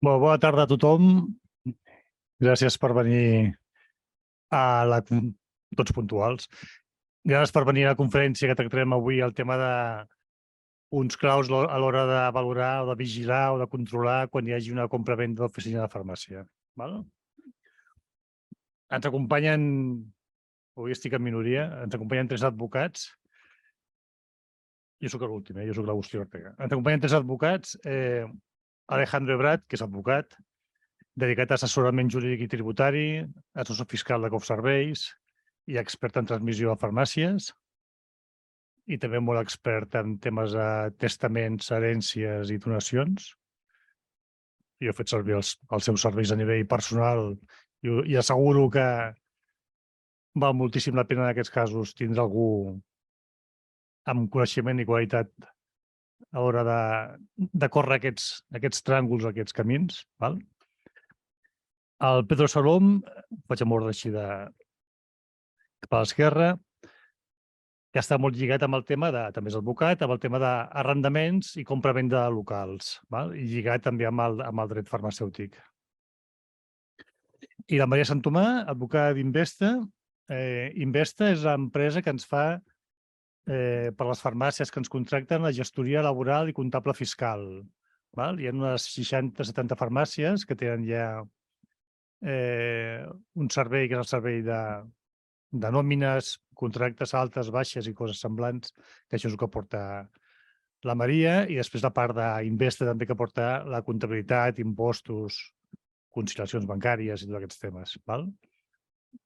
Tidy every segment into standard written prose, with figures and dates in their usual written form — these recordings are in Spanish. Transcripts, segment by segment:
Bona tarda a tothom. Gràcies per venir tots puntuals. Gràcies per venir a la conferència que tractarem avui el tema de uns claus a l'hora de valorar o de vigilar o de controlar quan hi hagi una compra-venda d'oficina de farmàcia. Ens acompanyen, avui estic en minoria, ens acompanyen 3 advocats. Jo soc l'últim, jo soc l'Agustí Ortega. Ens acompanyen 3 advocats. Alejandro Ebrat, que és advocat, dedicat a assessorament jurídic i tributari, assessor fiscal de Cofserveis i expert en transmissió a farmàcies, i també molt expert en temes de testaments, herències i donacions. Jo he fet servir els seus serveis a nivell personal i asseguro que val moltíssim la pena en aquests casos tindre algú amb coneixement i qualitat a l'hora de córrer aquests tràngols, aquests camins. El Pedro Salom, vaig a mordre així cap a l'esquerra, que està molt lligat amb el tema també és advocat, amb el tema d'arrendaments i compra-venda de locals, i lligat també amb el dret farmacèutic. I la Maria Santomà, advocada d'Investa. Investa és l'empresa que ens fa, per les farmàcies que ens contracten, la gestoria laboral i comptable fiscal. Hi ha unes 60-70 farmàcies que tenen ja un servei, que és el servei de nòmines, contractes altes, baixes i coses semblants, que això és el que porta la Maria, i després la part d'Investa també que porta la comptabilitat, impostos, conciliacions bancàries i tots aquests temes.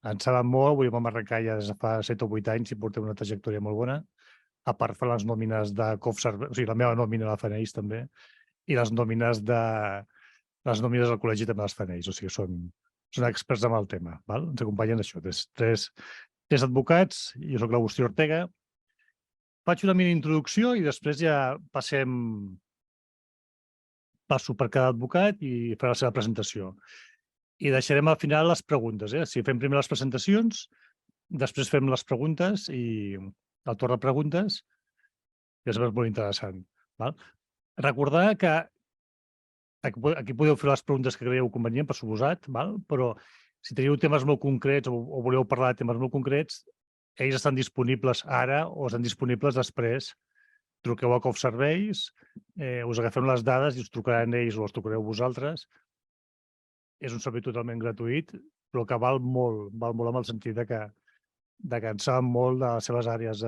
En saben molt, avui vam arrencar ja des de fa 7 o 8 anys i portem una trajectòria molt bona, a part de les nòmines de Cofserveis, o sigui, la meva nòmina la FNEIS també, i les nòmines del col·legi també les FNEIS, o sigui, són experts en el tema. Ens acompanyen això, 3 advocats, jo soc l'Agustí Ortega. Faig una mini introducció i després ja passo per cada advocat i farà la seva presentació. I deixarem al final les preguntes. Si fem primer les presentacions, després fem les preguntes i el torn de preguntes, que és molt interessant. Recordar que aquí podeu fer les preguntes que creieu convenient, per suposat, però si teniu temes molt concrets o voleu parlar de temes molt concrets, ells estan disponibles ara o estan disponibles després. Truqueu a Cofserveis, us agafem les dades i us trucaran ells o els trucareu vosaltres. És un servei totalment gratuït, però que val molt en el sentit que en saben molt de les seves àrees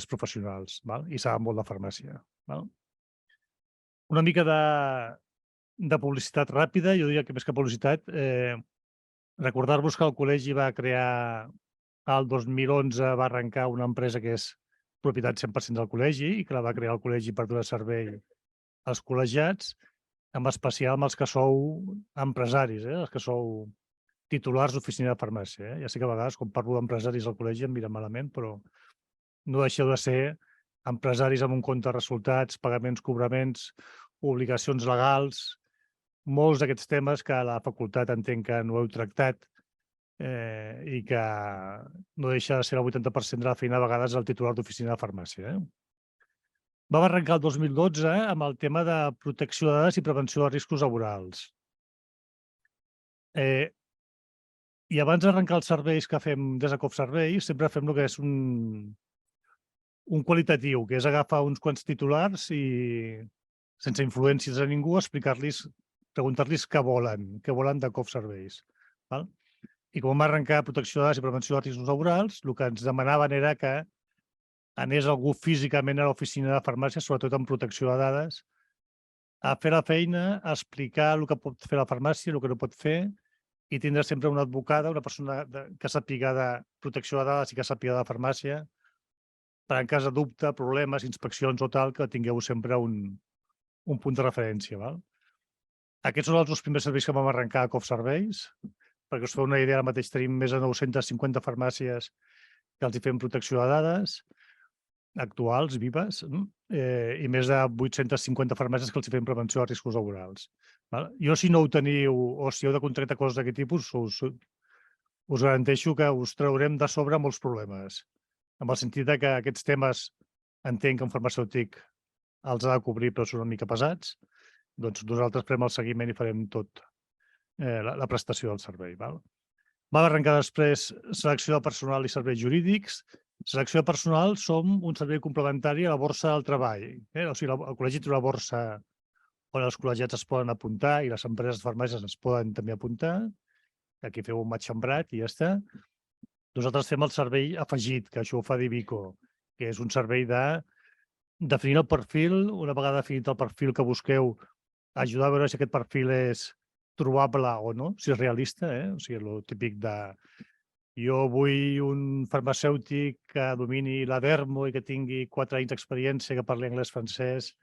professionals i saben molt de farmàcia. Una mica de publicitat ràpida, jo diria que més que publicitat, recordar-vos que el col·legi va crear, el 2011 va arrencar una empresa que és propietat 100% del col·legi i que la va crear el col·legi per donar servei als col·legiats, en especial amb els que sou empresaris, els que sou titulars d'oficina de farmàcia. Ja sé que a vegades, quan parlo d'empresaris al col·legi, em miren malament, però no deixeu de ser empresaris amb un compte de resultats, pagaments, cobraments, obligacions legals, molts d'aquests temes que a la facultat entenc que no heu tractat i que no deixa de ser el 80% de la feina a vegades el titular d'oficina de farmàcia. Vam arrencar el 2012 amb el tema de protecció de dades i prevenció de riscos laborals. I abans d'arrencar els serveis que fem des de Cofserveis, sempre fem el que és un qualitatiu, que és agafar uns quants titulars i, sense influències de ningú, explicar-los, preguntar-los què volen de Cofserveis. I com vam arrencar protecció de dades i prevenció de riscos laborals, el que ens demanaven era que anés algú físicament a l'oficina de farmàcia, sobretot en protecció de dades, a fer la feina, a explicar el que pot fer la farmàcia, el que no pot fer, i tindre sempre una advocada, una persona que sàpiga de protecció de dades i que sàpiga de farmàcia, per en cas de dubte, problemes, inspeccions o tal, que tingueu sempre un punt de referència. Aquests són els 2 primers serveis que vam arrencar a Cofserveis. Perquè us feu una idea, ara mateix tenim més de 950 farmàcies que els hi fem protecció de dades, actuals, vives, i més de 850 farmàcies que els hi fem prevenció de riscos laborals. Jo, si no ho teniu o si heu de contractar coses d'aquest tipus, us garanteixo que us traurem de sobre molts problemes, en el sentit que aquests temes entenc que un farmacèutic els ha de cobrir, però són una mica pesats, doncs nosaltres farem el seguiment i farem tot la prestació del servei. Val? Va arrencar després selecció de personal i serveis jurídics. Selecció de personal som un servei complementari a la borsa del treball. O sigui, el col·legi té una borsa on els col·legiats es poden apuntar i les empreses de farmàcies es poden també apuntar. Aquí feu un matxembrat i ja està. Nosaltres fem el servei afegit, que això ho fa Divico, que és un servei de definir el perfil, una vegada definit el perfil que busqueu, ajudar a veure si aquest perfil és trobable o no, si és realista, o sigui, el típic de jo vull un farmacèutic que domini la dermo i que tingui 4 anys d'experiència, que parli anglès, francès,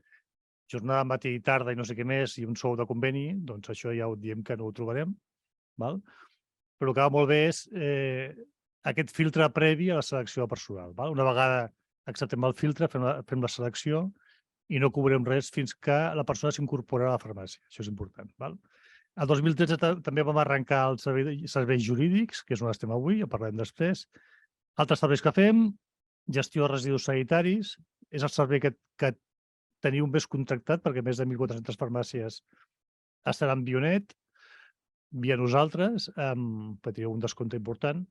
jornada matí i tarda i no sé què més, i un sou de conveni, doncs això ja ho diem que no ho trobarem. Val? Però el que va molt bé és aquest filtre previ a la selecció de personal. Val? Una vegada acceptem el filtre, fem la selecció i no cobrem res fins que la persona s'incorpora a la farmàcia. Això és important. Val? El 2013 també vam arrencar els serveis jurídics, que és on estem avui, en parlem després. Altres serveis que fem, gestió de residus sanitaris, és el servei que teniu més contractat, perquè més de 1.400 farmàcies estaran Bionet, via nosaltres, patireu un descompte important,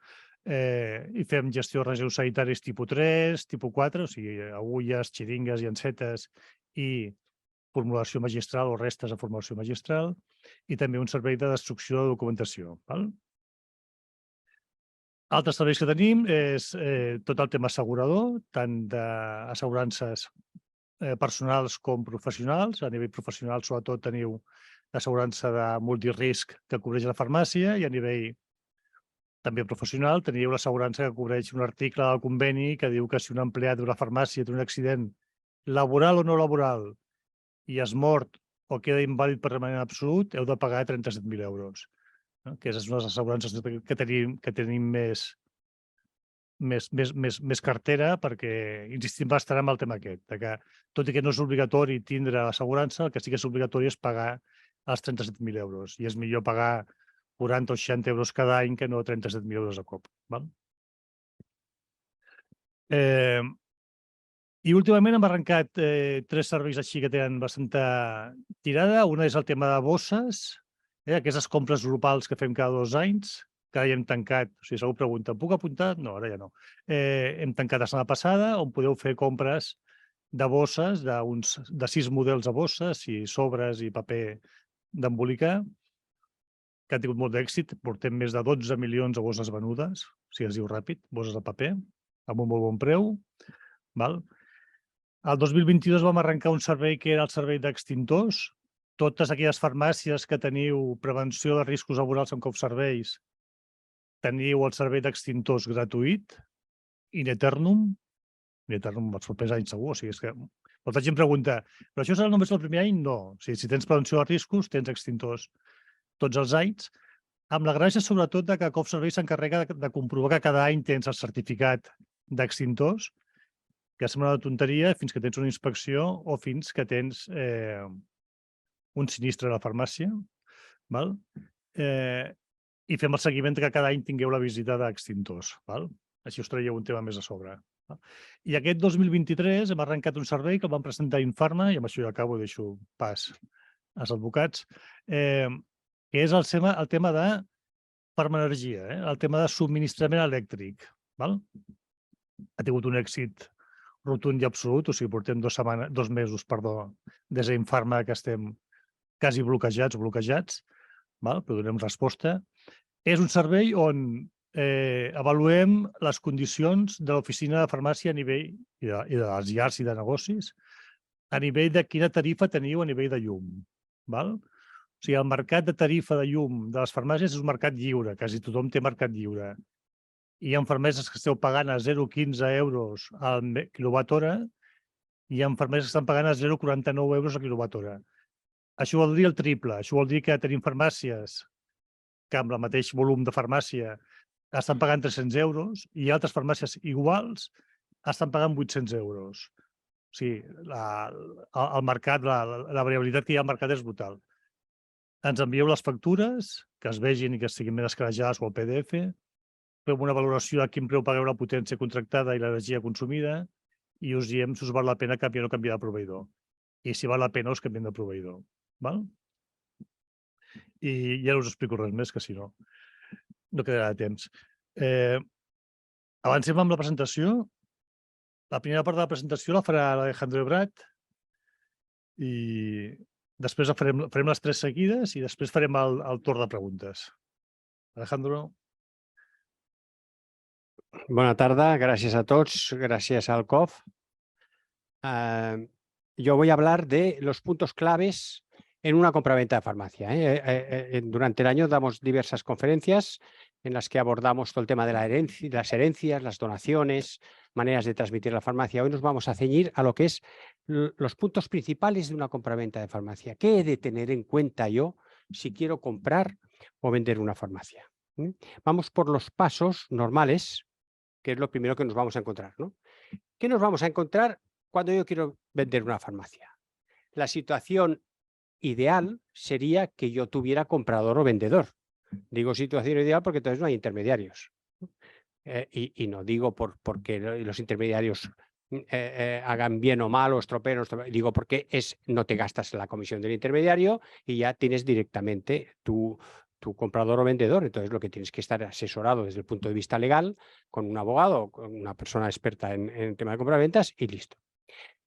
i fem gestió de residus sanitaris tipus 3, tipus 4, o sigui, agulles, xiringues, llancetes i formulació magistral o restes de formulació magistral, i també un servei de destrucció de documentació. Val? Altres serveis que tenim és tot el tema assegurador, tant d'assegurances personals com professionals. A nivell professional, sobretot, teniu l'assegurança de multirisc que cobreix la farmàcia i a nivell també professional teniu l'assegurança que cobreix un article del conveni que diu que si un empleat d'una farmàcia té un accident laboral o no laboral i es mort o queda invàlid permanent absolut, heu de pagar 37.000 euros. Que és una de les assegurances que tenim més cartera perquè insistim bastant en el tema aquest, que tot i que no és obligatori tindre l'assegurança, el que sí que és obligatori és pagar els 37.000 euros. I és millor pagar 40 o 60 euros cada any que no 37.000 euros a cop. Val? I últimament hem arrencat 3 serveis així que tenen bastanta tirada. Una és el tema de bosses, aquestes compres grupals que fem cada 2 anys, que ara ja hem tancat. O sigui, si algú pregunta, puc apuntar? No, ara ja no. Hem tancat la setmana passada, on podeu fer compres de bosses, de 6 models de bosses, i sobres i paper d'embolicar, que han tingut molt d'èxit. Portem més de 12 milions de bosses venudes, o sigui, es diu ràpid, bosses de paper, amb un molt bon preu. Val? El 2022 vam arrencar un servei que era el servei d'extintors. Totes aquelles farmàcies que teniu prevenció de riscos laborals en copserveis, teniu el servei d'extintors gratuït, in eternum els propers anys segur. O sigui, és que molta gent pregunta, però això serà només el primer any? No. O sigui, si tens prevenció de riscos, tens extintors tots els anys, amb la gràcia sobretot de que Copservei s'encarrega de comprovar que cada any tens el certificat d'extintors, que sembla una tonteria fins que tens una inspecció o fins que tens un sinistre a la farmàcia. Val? I fem el seguiment que cada any tingueu la visita d'extintors. Així us traieu un tema més a sobre. I aquest 2023 hem arrencat un servei que el vam presentar a Infarma, i amb això ja acabo, deixo pas als advocats, que és el tema de Farma Energia, el tema de subministrament elèctric. Val? Ha tingut un èxit rotund i absolut, o sigui, portem 2 mesos, des d'Infarma que estem quasi bloquejats, val? Però donem resposta. És un servei on avaluem les condicions de l'oficina de farmàcia a nivell, i de les llars i de negocis, a nivell de quina tarifa teniu a nivell de llum. Val? O sigui, el mercat de tarifa de llum de les farmàcies és un mercat lliure, quasi tothom té mercat lliure. Hi ha farmàcies que esteu pagant a 0,15 euros al quilowatt-hora i hi ha farmàcies que estan pagant a 0,49 euros al quilowatt-hora. Això vol dir el triple. Això vol dir que tenim farmàcies que amb el mateix volum de farmàcia estan pagant 300 euros i altres farmàcies iguals estan pagant 800 euros. O sigui, el mercat, la variabilitat que hi ha al mercat és brutal. Ens envieu les factures, que es vegin i que estiguin ben escrejades o al PDF, fem una valoració a quin preu pagueu la potència contractada i l'energia consumida i us diem si us val la pena canviar o no canviar de proveïdor. I si val la pena, us canviem de proveïdor. Val? I ja no us explico res més, que si no, no quedarà de temps. Avancem amb la presentació. La primera part de la presentació la farà l'Alejandro Ebrat i després farem les 3 seguides i després farem el torn de preguntes. Alejandro. Bona tarda, gràcies a tots, gràcies al COF. Yo voy a hablar de los puntos claves en una compraventa de farmacia. Durante el año damos diversas conferencias en las que abordamos todo el tema de las herencias, las donaciones, maneras de transmitir la farmacia. Hoy nos vamos a ceñir a lo que es los puntos principales de una compraventa de farmacia. ¿Qué he de tener en cuenta yo si quiero comprar o vender una farmacia? Vamos por los pasos normales, que es lo primero que nos vamos a encontrar, ¿no? ¿Qué nos vamos a encontrar cuando yo quiero vender una farmacia? La situación ideal sería que yo tuviera comprador o vendedor. Digo situación ideal porque entonces no hay intermediarios. Y no digo porque los intermediarios hagan bien o mal o estropeen, digo porque no te gastas la comisión del intermediario y ya tienes directamente tu comprador o vendedor. Entonces lo que tienes que estar asesorado desde el punto de vista legal con un abogado, con una persona experta en el tema de compraventas y listo.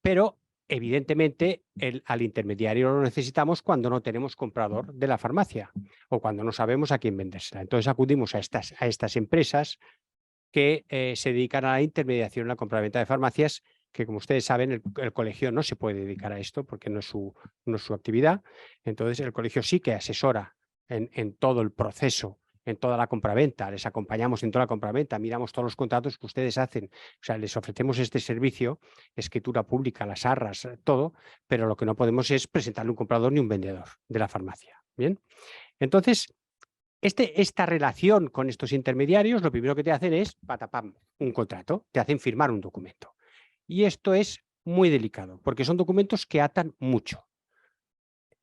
Pero evidentemente al intermediario lo necesitamos cuando no tenemos comprador de la farmacia o cuando no sabemos a quién vendérsela. Entonces acudimos a estas empresas que se dedican a la intermediación en la compraventa de farmacias, que como ustedes saben el colegio no se puede dedicar a esto porque no es su actividad. Entonces el colegio sí que asesora en todo el proceso, en toda la compraventa, les acompañamos en toda la compraventa, miramos todos los contratos que ustedes hacen, o sea, les ofrecemos este servicio, escritura pública, las arras, todo, pero lo que no podemos es presentarle un comprador ni un vendedor de la farmacia. Bien, entonces esta relación con estos intermediarios, lo primero que te hacen es, patapam, un contrato, te hacen firmar un documento. Y esto es muy delicado, porque son documentos que atan mucho.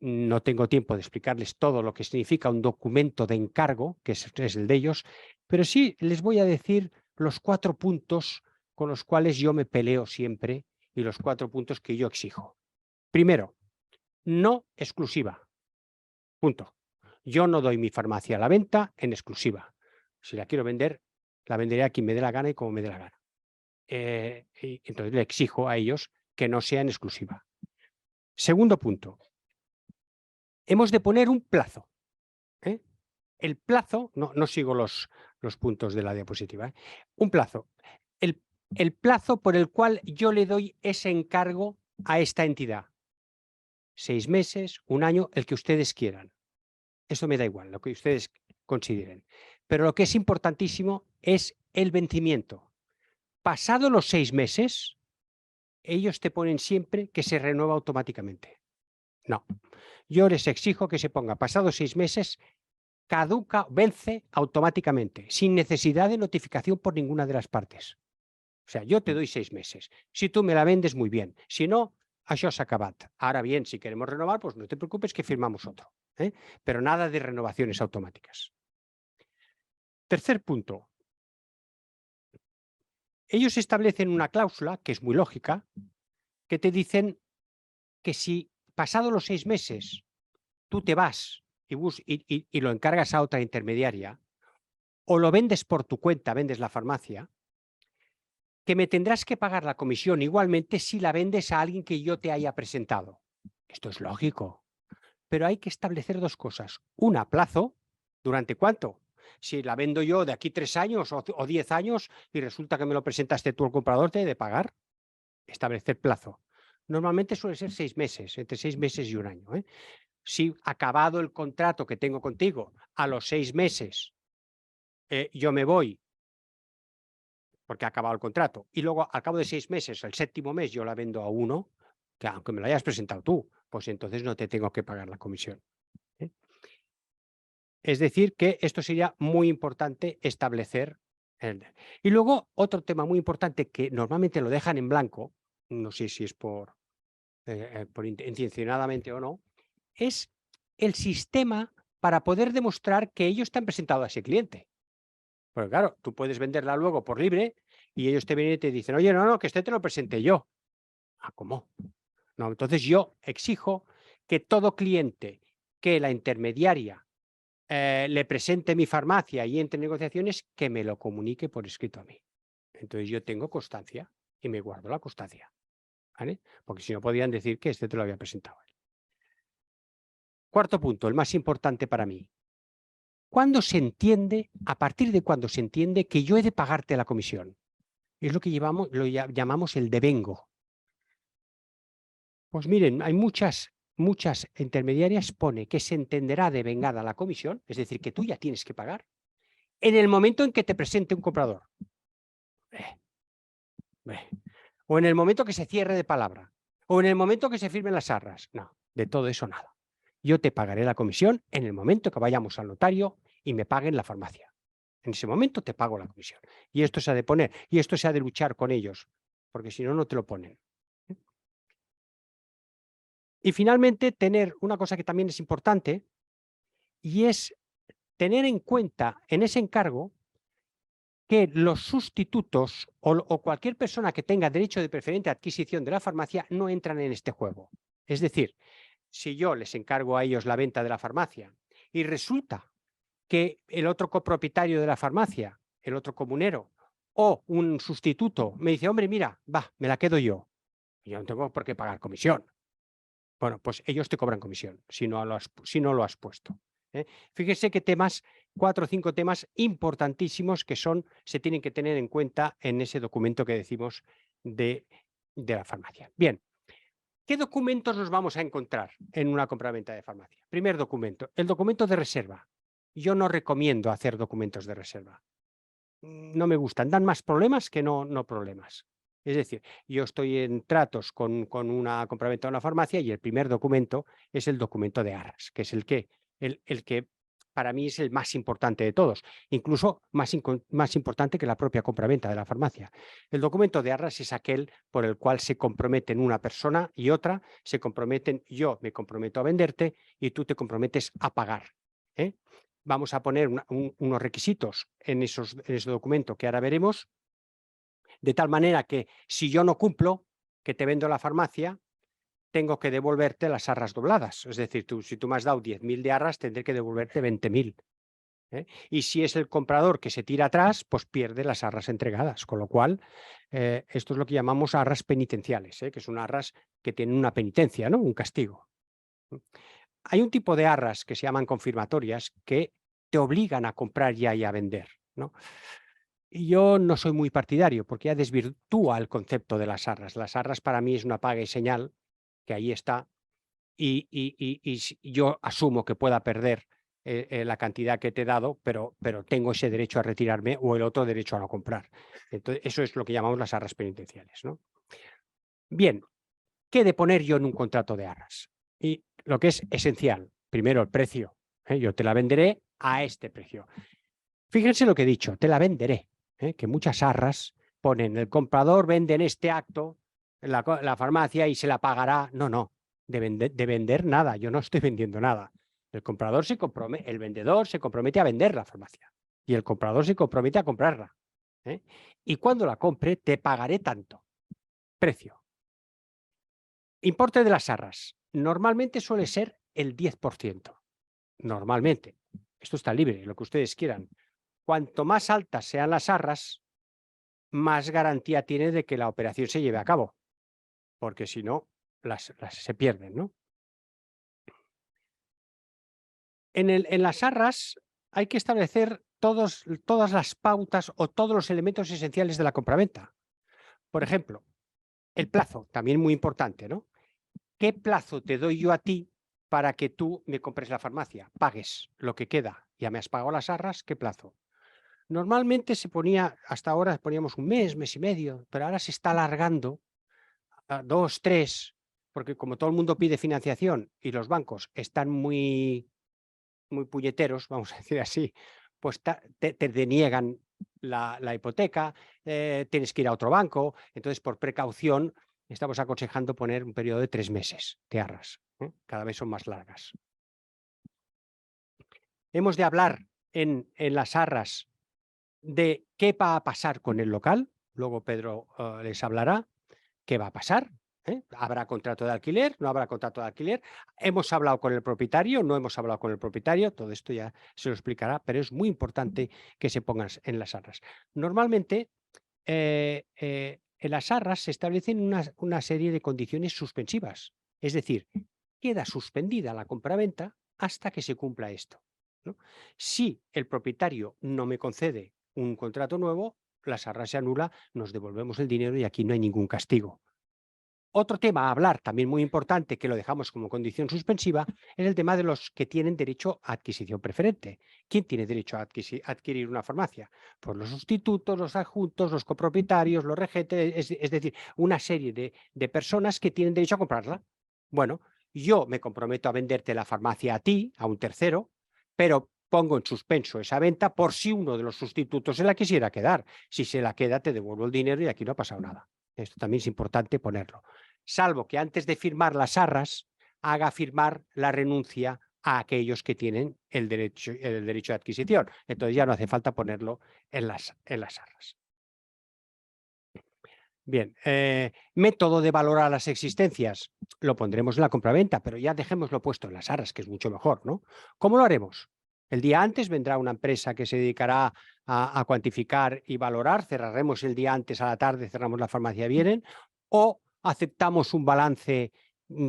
No tengo tiempo de explicarles todo lo que significa un documento de encargo, que es el de ellos, pero sí les voy a decir los 4 puntos con los cuales yo me peleo siempre y los 4 puntos que yo exijo. Primero, no exclusiva. Punto. Yo no doy mi farmacia a la venta en exclusiva. Si la quiero vender, la venderé a quien me dé la gana y como me dé la gana. Y entonces le exijo a ellos que no sea en exclusiva. Segundo punto. Hemos de poner un plazo. El plazo, no sigo los puntos de la diapositiva. Un plazo. El plazo por el cual yo le doy ese encargo a esta entidad. 6 meses, 1 año, el que ustedes quieran. Eso me da igual, lo que ustedes consideren. Pero lo que es importantísimo es el vencimiento. Pasado los 6 meses, ellos te ponen siempre que se renueva automáticamente. No. Yo les exijo que se ponga pasados 6 meses, caduca, vence automáticamente, sin necesidad de notificación por ninguna de las partes. O sea, yo te doy 6 meses. Si tú me la vendes, muy bien. Si no, això s'ha acabat. Ahora bien, si queremos renovar, pues no te preocupes que firmamos otro. Pero nada de renovaciones automáticas. Tercer punto. Ellos establecen una cláusula, que es muy lógica, que te dicen que si pasados los 6 meses tú te vas y lo encargas a otra intermediaria o lo vendes por tu cuenta, vendes la farmacia, que me tendrás que pagar la comisión igualmente si la vendes a alguien que yo te haya presentado. Esto es lógico. Pero hay que establecer 2 cosas. Una, plazo. ¿Durante cuánto? Si la vendo yo de aquí 3 años o 10 años y resulta que me lo presentaste tú al comprador, te he de pagar. Establecer plazo. Normalmente suele ser 6 meses, entre 6 meses y 1 año. Si acabado el contrato que tengo contigo, a los 6 meses yo me voy porque ha acabado el contrato y luego al cabo de 6 meses, el 7º mes, yo la vendo a uno, que aunque me lo hayas presentado tú, pues entonces no te tengo que pagar la comisión. Es decir, que esto sería muy importante establecer. Y luego, otro tema muy importante que normalmente lo dejan en blanco, no sé si es por intencionadamente o no, es el sistema para poder demostrar que ellos te han presentado a ese cliente. Porque claro, tú puedes venderla luego por libre y ellos te vienen y te dicen, oye, no, que este te lo presenté yo. Ah, ¿cómo? No, entonces yo exijo que todo cliente que la intermediaria le presente mi farmacia y entre en negociaciones, que me lo comunique por escrito a mí. Entonces yo tengo constancia y me guardo la constancia, ¿vale? Porque si no podían decir que este te lo había presentado él. Cuarto punto, el más importante para mí. ¿Cuándo se entiende, a partir de cuándo se entiende que yo he de pagarte la comisión? Es lo que llamamos el devengo. Pues miren, hay muchas intermediarias, pone que se entenderá devengada la comisión, es decir, que tú ya tienes que pagar, en el momento en que te presente un comprador. O en el momento que se cierre de palabra. O en el momento que se firmen las arras. No, de todo eso nada. Yo te pagaré la comisión en el momento que vayamos al notario y me paguen la farmacia. En ese momento te pago la comisión. Y esto se ha de poner, y esto se ha de luchar con ellos, porque si no, no te lo ponen. Y finalmente, tener una cosa que también es importante, y es tener en cuenta en ese encargo que los sustitutos o cualquier persona que tenga derecho de preferente adquisición de la farmacia no entran en este juego. Es decir, si yo les encargo a ellos la venta de la farmacia y resulta que el otro copropietario de la farmacia, el otro comunero o un sustituto me dice, hombre, mira, va, me la quedo yo. Yo no tengo por qué pagar comisión. Bueno, pues ellos te cobran comisión si no lo has puesto. Fíjese qué temas, 4 o 5 temas importantísimos que se tienen que tener en cuenta en ese documento que decimos de la farmacia. Bien, ¿qué documentos nos vamos a encontrar en una compraventa de farmacia? Primer documento, el documento de reserva. Yo no recomiendo hacer documentos de reserva. No me gustan, dan más problemas que no problemas. Es decir, yo estoy en tratos con una compraventa de una farmacia y el primer documento es el documento de arras, que es el que para mí es el más importante de todos, incluso más importante que la propia compraventa de la farmacia. El documento de arras es aquel por el cual se comprometen una persona y otra, se comprometen, yo me comprometo a venderte y tú te comprometes a pagar. Vamos a poner unos requisitos en ese documento que ahora veremos, de tal manera que si yo no cumplo, que te vendo la farmacia, tengo que devolverte las arras dobladas. Es decir, si tú me has dado 10.000 de arras, tendré que devolverte 20.000. Y si es el comprador que se tira atrás, pues pierde las arras entregadas. Con lo cual, esto es lo que llamamos arras penitenciales, que son arras que tienen una penitencia, ¿no? Un castigo. Hay un tipo de arras que se llaman confirmatorias que te obligan a comprar ya y a vender, ¿no? Y yo no soy muy partidario porque ya desvirtúa el concepto de las arras. Las arras para mí es una paga y señal que ahí está y yo asumo que pueda perder la cantidad que te he dado, pero tengo ese derecho a retirarme o el otro derecho a no comprar. Entonces, eso es lo que llamamos las arras penitenciales, ¿no? Bien, ¿qué he de poner yo en un contrato de arras? Y lo que es esencial, primero el precio. Yo te la venderé a este precio. Fíjense lo que he dicho, te la venderé. Que muchas arras ponen, el comprador vende en este acto la farmacia y se la pagará. No, de vender nada, yo no estoy vendiendo nada. El vendedor se compromete a vender la farmacia y el comprador se compromete a comprarla. Y cuando la compre, te pagaré tanto. Precio. Importe de las arras. Normalmente suele ser el 10%. Normalmente. Esto está libre, lo que ustedes quieran. Cuanto más altas sean las arras, más garantía tiene de que la operación se lleve a cabo. Porque si no, se pierden, ¿no? En las arras hay que establecer todas las pautas o todos los elementos esenciales de la compraventa. Por ejemplo, el plazo, también muy importante, ¿no? ¿Qué plazo te doy yo a ti para que tú me compres la farmacia? Pagues lo que queda. Ya me has pagado las arras, ¿qué plazo? Normalmente se ponía, hasta ahora poníamos un mes, mes y medio, pero ahora se está alargando a 2, 3, porque como todo el mundo pide financiación y los bancos están muy puñeteros, vamos a decir así, pues te deniegan la hipoteca, tienes que ir a otro banco. Entonces, por precaución, estamos aconsejando poner un periodo de 3 meses de arras. Cada vez son más largas. Hemos de hablar en las arras de qué va a pasar con el local. Luego Pedro les hablará qué va a pasar. ¿Habrá contrato de alquiler? ¿No habrá contrato de alquiler? ¿Hemos hablado con el propietario? ¿No hemos hablado con el propietario? Todo esto ya se lo explicará, pero es muy importante que se pongan en las arras. Normalmente, en las arras se establecen una serie de condiciones suspensivas. Es decir, queda suspendida la compraventa hasta que se cumpla esto, ¿no? Si el propietario no me concede un contrato nuevo, las arras se anula, nos devolvemos el dinero y aquí no hay ningún castigo. Otro tema a hablar, también muy importante, que lo dejamos como condición suspensiva, es el tema de los que tienen derecho a adquisición preferente. ¿Quién tiene derecho a adquirir una farmacia? Pues los sustitutos, los adjuntos, los copropietarios, los regentes, es decir, una serie de personas que tienen derecho a comprarla. Bueno, yo me comprometo a venderte la farmacia a ti, a un tercero, pero pongo en suspenso esa venta por si uno de los sustitutos se la quisiera quedar. Si se la queda, te devuelvo el dinero y aquí no ha pasado nada. Esto también es importante ponerlo. Salvo que antes de firmar las arras, haga firmar la renuncia a aquellos que tienen el derecho de adquisición. Entonces ya no hace falta ponerlo en las arras. Bien, método de valorar las existencias. Lo pondremos en la compraventa, pero ya dejémoslo puesto en las arras, que es mucho mejor, ¿no? ¿Cómo lo haremos? El día antes vendrá una empresa que se dedicará a cuantificar y valorar. Cerraremos el día antes a la tarde, cerramos la farmacia, vienen. O aceptamos un balance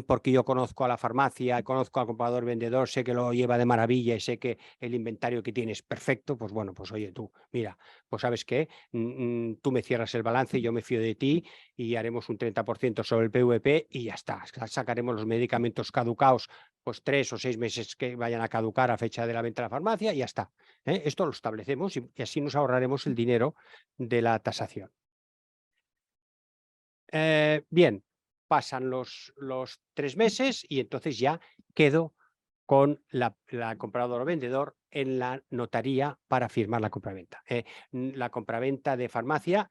porque yo conozco a la farmacia, conozco al comprador vendedor, sé que lo lleva de maravilla y sé que el inventario que tiene es perfecto. Pues bueno, pues oye tú, mira, pues ¿sabes qué? Tú me cierras el balance, yo me fío de ti y haremos un 30% sobre el PVP y ya está. Sacaremos los medicamentos caducados, pues 3 o 6 meses que vayan a caducar a fecha de la venta de la farmacia y ya está. Esto lo establecemos y así nos ahorraremos el dinero de la tasación. Bien, pasan los 3 meses y entonces ya quedo con la comprador o vendedor en la notaría para firmar la compraventa. La compraventa de farmacia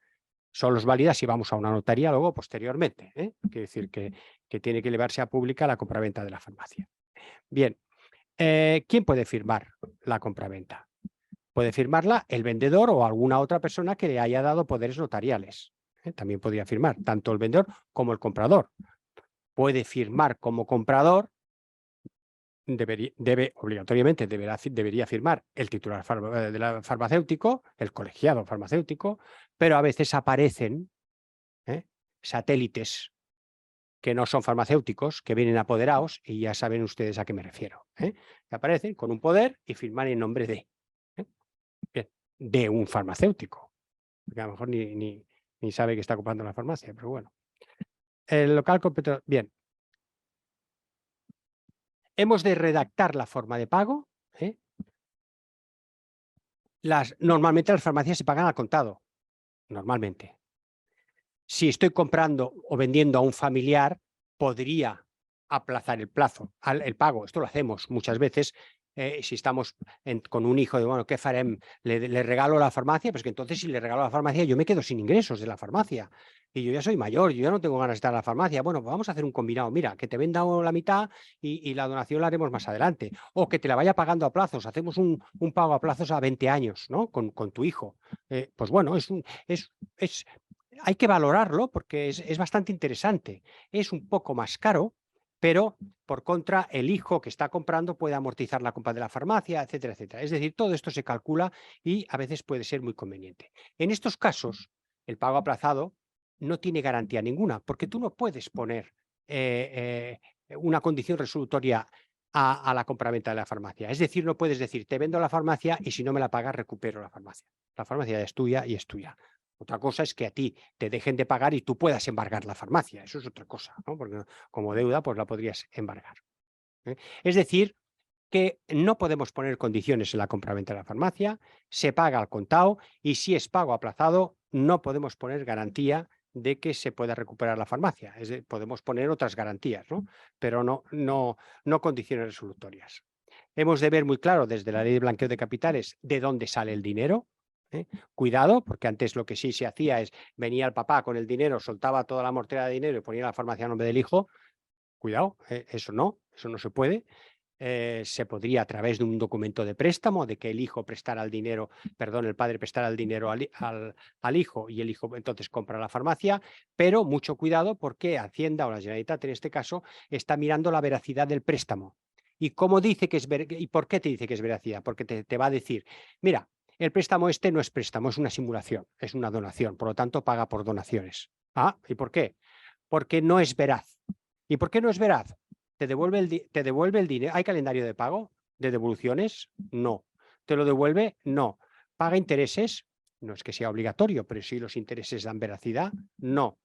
solo es válida si vamos a una notaría luego posteriormente. Quiere decir que tiene que elevarse a pública la compraventa de la farmacia. Bien, ¿quién puede firmar la compraventa? Puede firmarla el vendedor o alguna otra persona que le haya dado poderes notariales. También podría firmar tanto el vendedor como el comprador. Puede firmar como comprador, obligatoriamente debería firmar el titular farmacéutico, el colegiado farmacéutico, pero a veces aparecen satélites que no son farmacéuticos, que vienen apoderados, y ya saben ustedes a qué me refiero. Que aparecen con un poder y firman en nombre de un farmacéutico, porque a lo mejor ni sabe que está ocupando la farmacia, pero bueno. El local competidor, bien. Hemos de redactar la forma de pago. Normalmente las farmacias se pagan al contado, normalmente. Si estoy comprando o vendiendo a un familiar, podría aplazar el pago. Esto lo hacemos muchas veces. Si estamos con un hijo, bueno, ¿qué farem? ¿Le regalo la farmacia? Pues que entonces si le regalo la farmacia yo me quedo sin ingresos de la farmacia. Y yo ya soy mayor, yo ya no tengo ganas de estar en la farmacia. Bueno, pues vamos a hacer un combinado. Mira, que te venda la mitad y la donación la haremos más adelante. O que te la vaya pagando a plazos. Hacemos un pago a plazos a 20 años, ¿no? Con tu hijo. Pues bueno, hay que valorarlo porque es bastante interesante. Es un poco más caro, pero por contra el hijo que está comprando puede amortizar la compra de la farmacia, etcétera, etcétera. Es decir, todo esto se calcula y a veces puede ser muy conveniente. En estos casos, el pago aplazado no tiene garantía ninguna, porque tú no puedes poner una condición resolutoria a la compraventa de la farmacia. Es decir, no puedes decir, te vendo la farmacia y si no me la pagas, recupero la farmacia. La farmacia es tuya y es tuya. Otra cosa es que a ti te dejen de pagar y tú puedas embargar la farmacia. Eso es otra cosa, ¿no? Porque como deuda, pues la podrías embargar. Es decir, que no podemos poner condiciones en la compraventa de la farmacia, se paga al contado y si es pago aplazado, no podemos poner garantía de que se pueda recuperar la farmacia. Podemos poner otras garantías, ¿no? Pero no condiciones resolutorias. Hemos de ver muy claro desde la ley de blanqueo de capitales de dónde sale el dinero. Cuidado, porque antes lo que sí se hacía es venía el papá con el dinero, soltaba toda la mortera de dinero y ponía la farmacia a nombre del hijo. Cuidado, eso no se puede. se podría a través de un documento de préstamo, de que el hijo prestara el dinero, perdón, el padre prestara el dinero al hijo y el hijo entonces compra la farmacia, pero mucho cuidado porque Hacienda o la Generalitat en este caso está mirando la veracidad del préstamo. ¿Y cómo dice que es y por qué te dice que es veracidad? Porque te va a decir, mira, el préstamo este no es préstamo, es una simulación, es una donación, por lo tanto paga por donaciones. Ah, ¿y por qué? Porque no es veraz. ¿Y por qué no es veraz? ¿Te devuelve el dinero? ¿Hay calendario de pago de devoluciones? No. ¿Te lo devuelve? No. ¿Paga intereses? No es que sea obligatorio, pero si los intereses dan veracidad, no.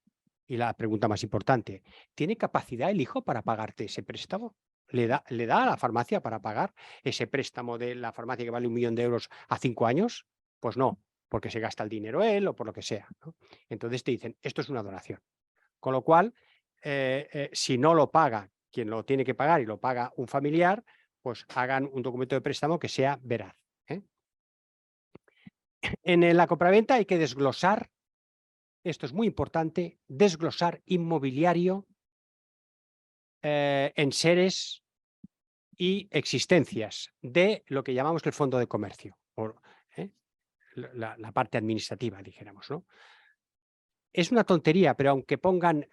Y la pregunta más importante, ¿tiene capacidad el hijo para pagarte ese préstamo? ¿Le da a la farmacia para pagar ese préstamo de la farmacia que vale 1 millón de euros a 5 años? Pues no, porque se gasta el dinero él o por lo que sea, ¿no? Entonces te dicen, esto es una donación. Con lo cual, si no lo paga quien lo tiene que pagar y lo paga un familiar, pues hagan un documento de préstamo que sea veraz. En la compraventa hay que desglosar, esto es muy importante, desglosar inmobiliario en seres y existencias de lo que llamamos el fondo de comercio, o la parte administrativa, dijéramos, ¿no? Es una tontería, pero aunque pongan,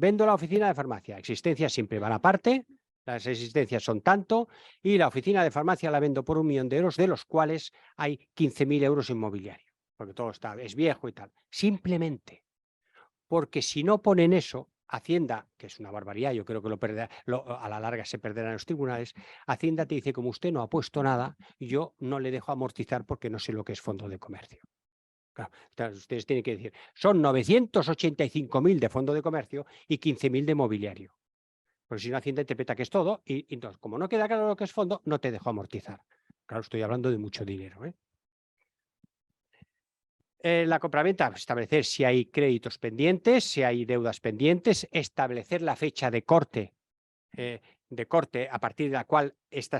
vendo la oficina de farmacia, existencias siempre van aparte, las existencias son tanto, y la oficina de farmacia la vendo por 1 millón de euros, de los cuales hay 15.000 euros inmobiliario, porque todo es viejo y tal. Simplemente porque si no ponen eso, Hacienda, que es una barbaridad, yo creo que lo perderá, a la larga se perderá en los tribunales, Hacienda te dice, como usted no ha puesto nada, yo no le dejo amortizar porque no sé lo que es fondo de comercio. Claro, ustedes tienen que decir, son 985.000 de fondo de comercio y 15.000 de mobiliario. Porque si no, Hacienda interpreta que es todo y entonces, como no queda claro lo que es fondo, no te dejo amortizar. Claro, estoy hablando de mucho dinero. La compraventa, establecer si hay créditos pendientes, si hay deudas pendientes, establecer la fecha de corte a partir de la cual es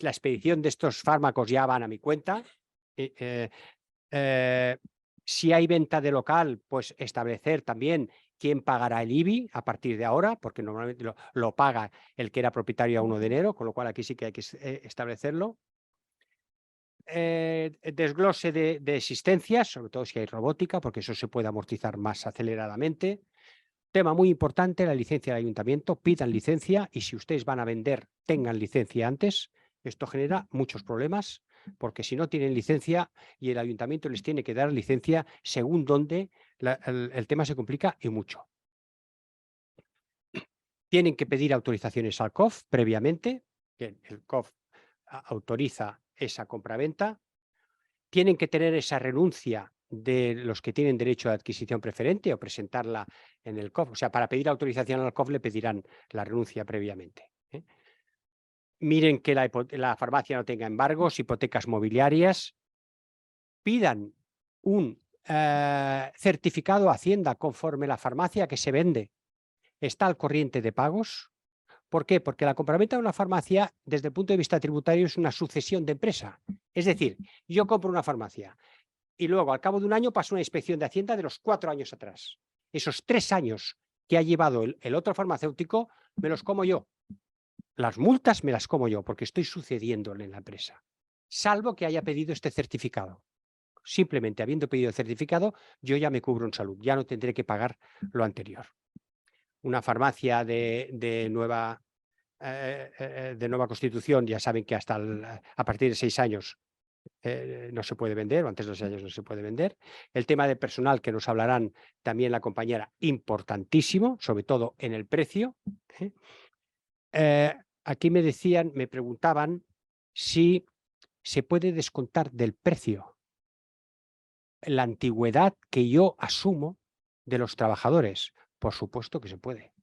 la expedición de estos fármacos ya van a mi cuenta. Si hay venta de local, pues establecer también quién pagará el IBI a partir de ahora, porque normalmente lo paga el que era propietario a 1 de enero, con lo cual aquí sí que hay que establecerlo. Desglose de existencias, sobre todo si hay robótica, porque eso se puede amortizar más aceleradamente. Tema muy importante, la licencia del ayuntamiento, pidan licencia y si ustedes van a vender, tengan licencia antes. Esto genera muchos problemas, porque si no tienen licencia y el ayuntamiento les tiene que dar licencia según dónde, el tema se complica y mucho. Tienen que pedir autorizaciones al COF previamente, que el COF autoriza esa compraventa. Tienen que tener esa renuncia de los que tienen derecho a adquisición preferente o presentarla en el COF. O sea, para pedir autorización al COF le pedirán la renuncia previamente. Miren que la farmacia no tenga embargos, hipotecas mobiliarias. Pidan un certificado a Hacienda conforme la farmacia que se vende está al corriente de pagos. ¿Por qué? Porque la compraventa de una farmacia, desde el punto de vista tributario, es una sucesión de empresa. Es decir, yo compro una farmacia y luego, al cabo de un año, paso una inspección de Hacienda de los 4 años atrás. Esos 3 años que ha llevado el otro farmacéutico, me los como yo. Las multas me las como yo, porque estoy sucediéndole en la empresa. Salvo que haya pedido este certificado. Simplemente habiendo pedido el certificado, yo ya me cubro en salud, ya no tendré que pagar lo anterior. Una farmacia de nueva constitución, ya saben que hasta a partir de 6 años no se puede vender, o antes de 2 años no se puede vender. El tema de personal, que nos hablarán también la compañera, importantísimo, sobre todo en el precio. Aquí me preguntaban si se puede descontar del precio la antigüedad que yo asumo de los trabajadores. Por supuesto que se puede.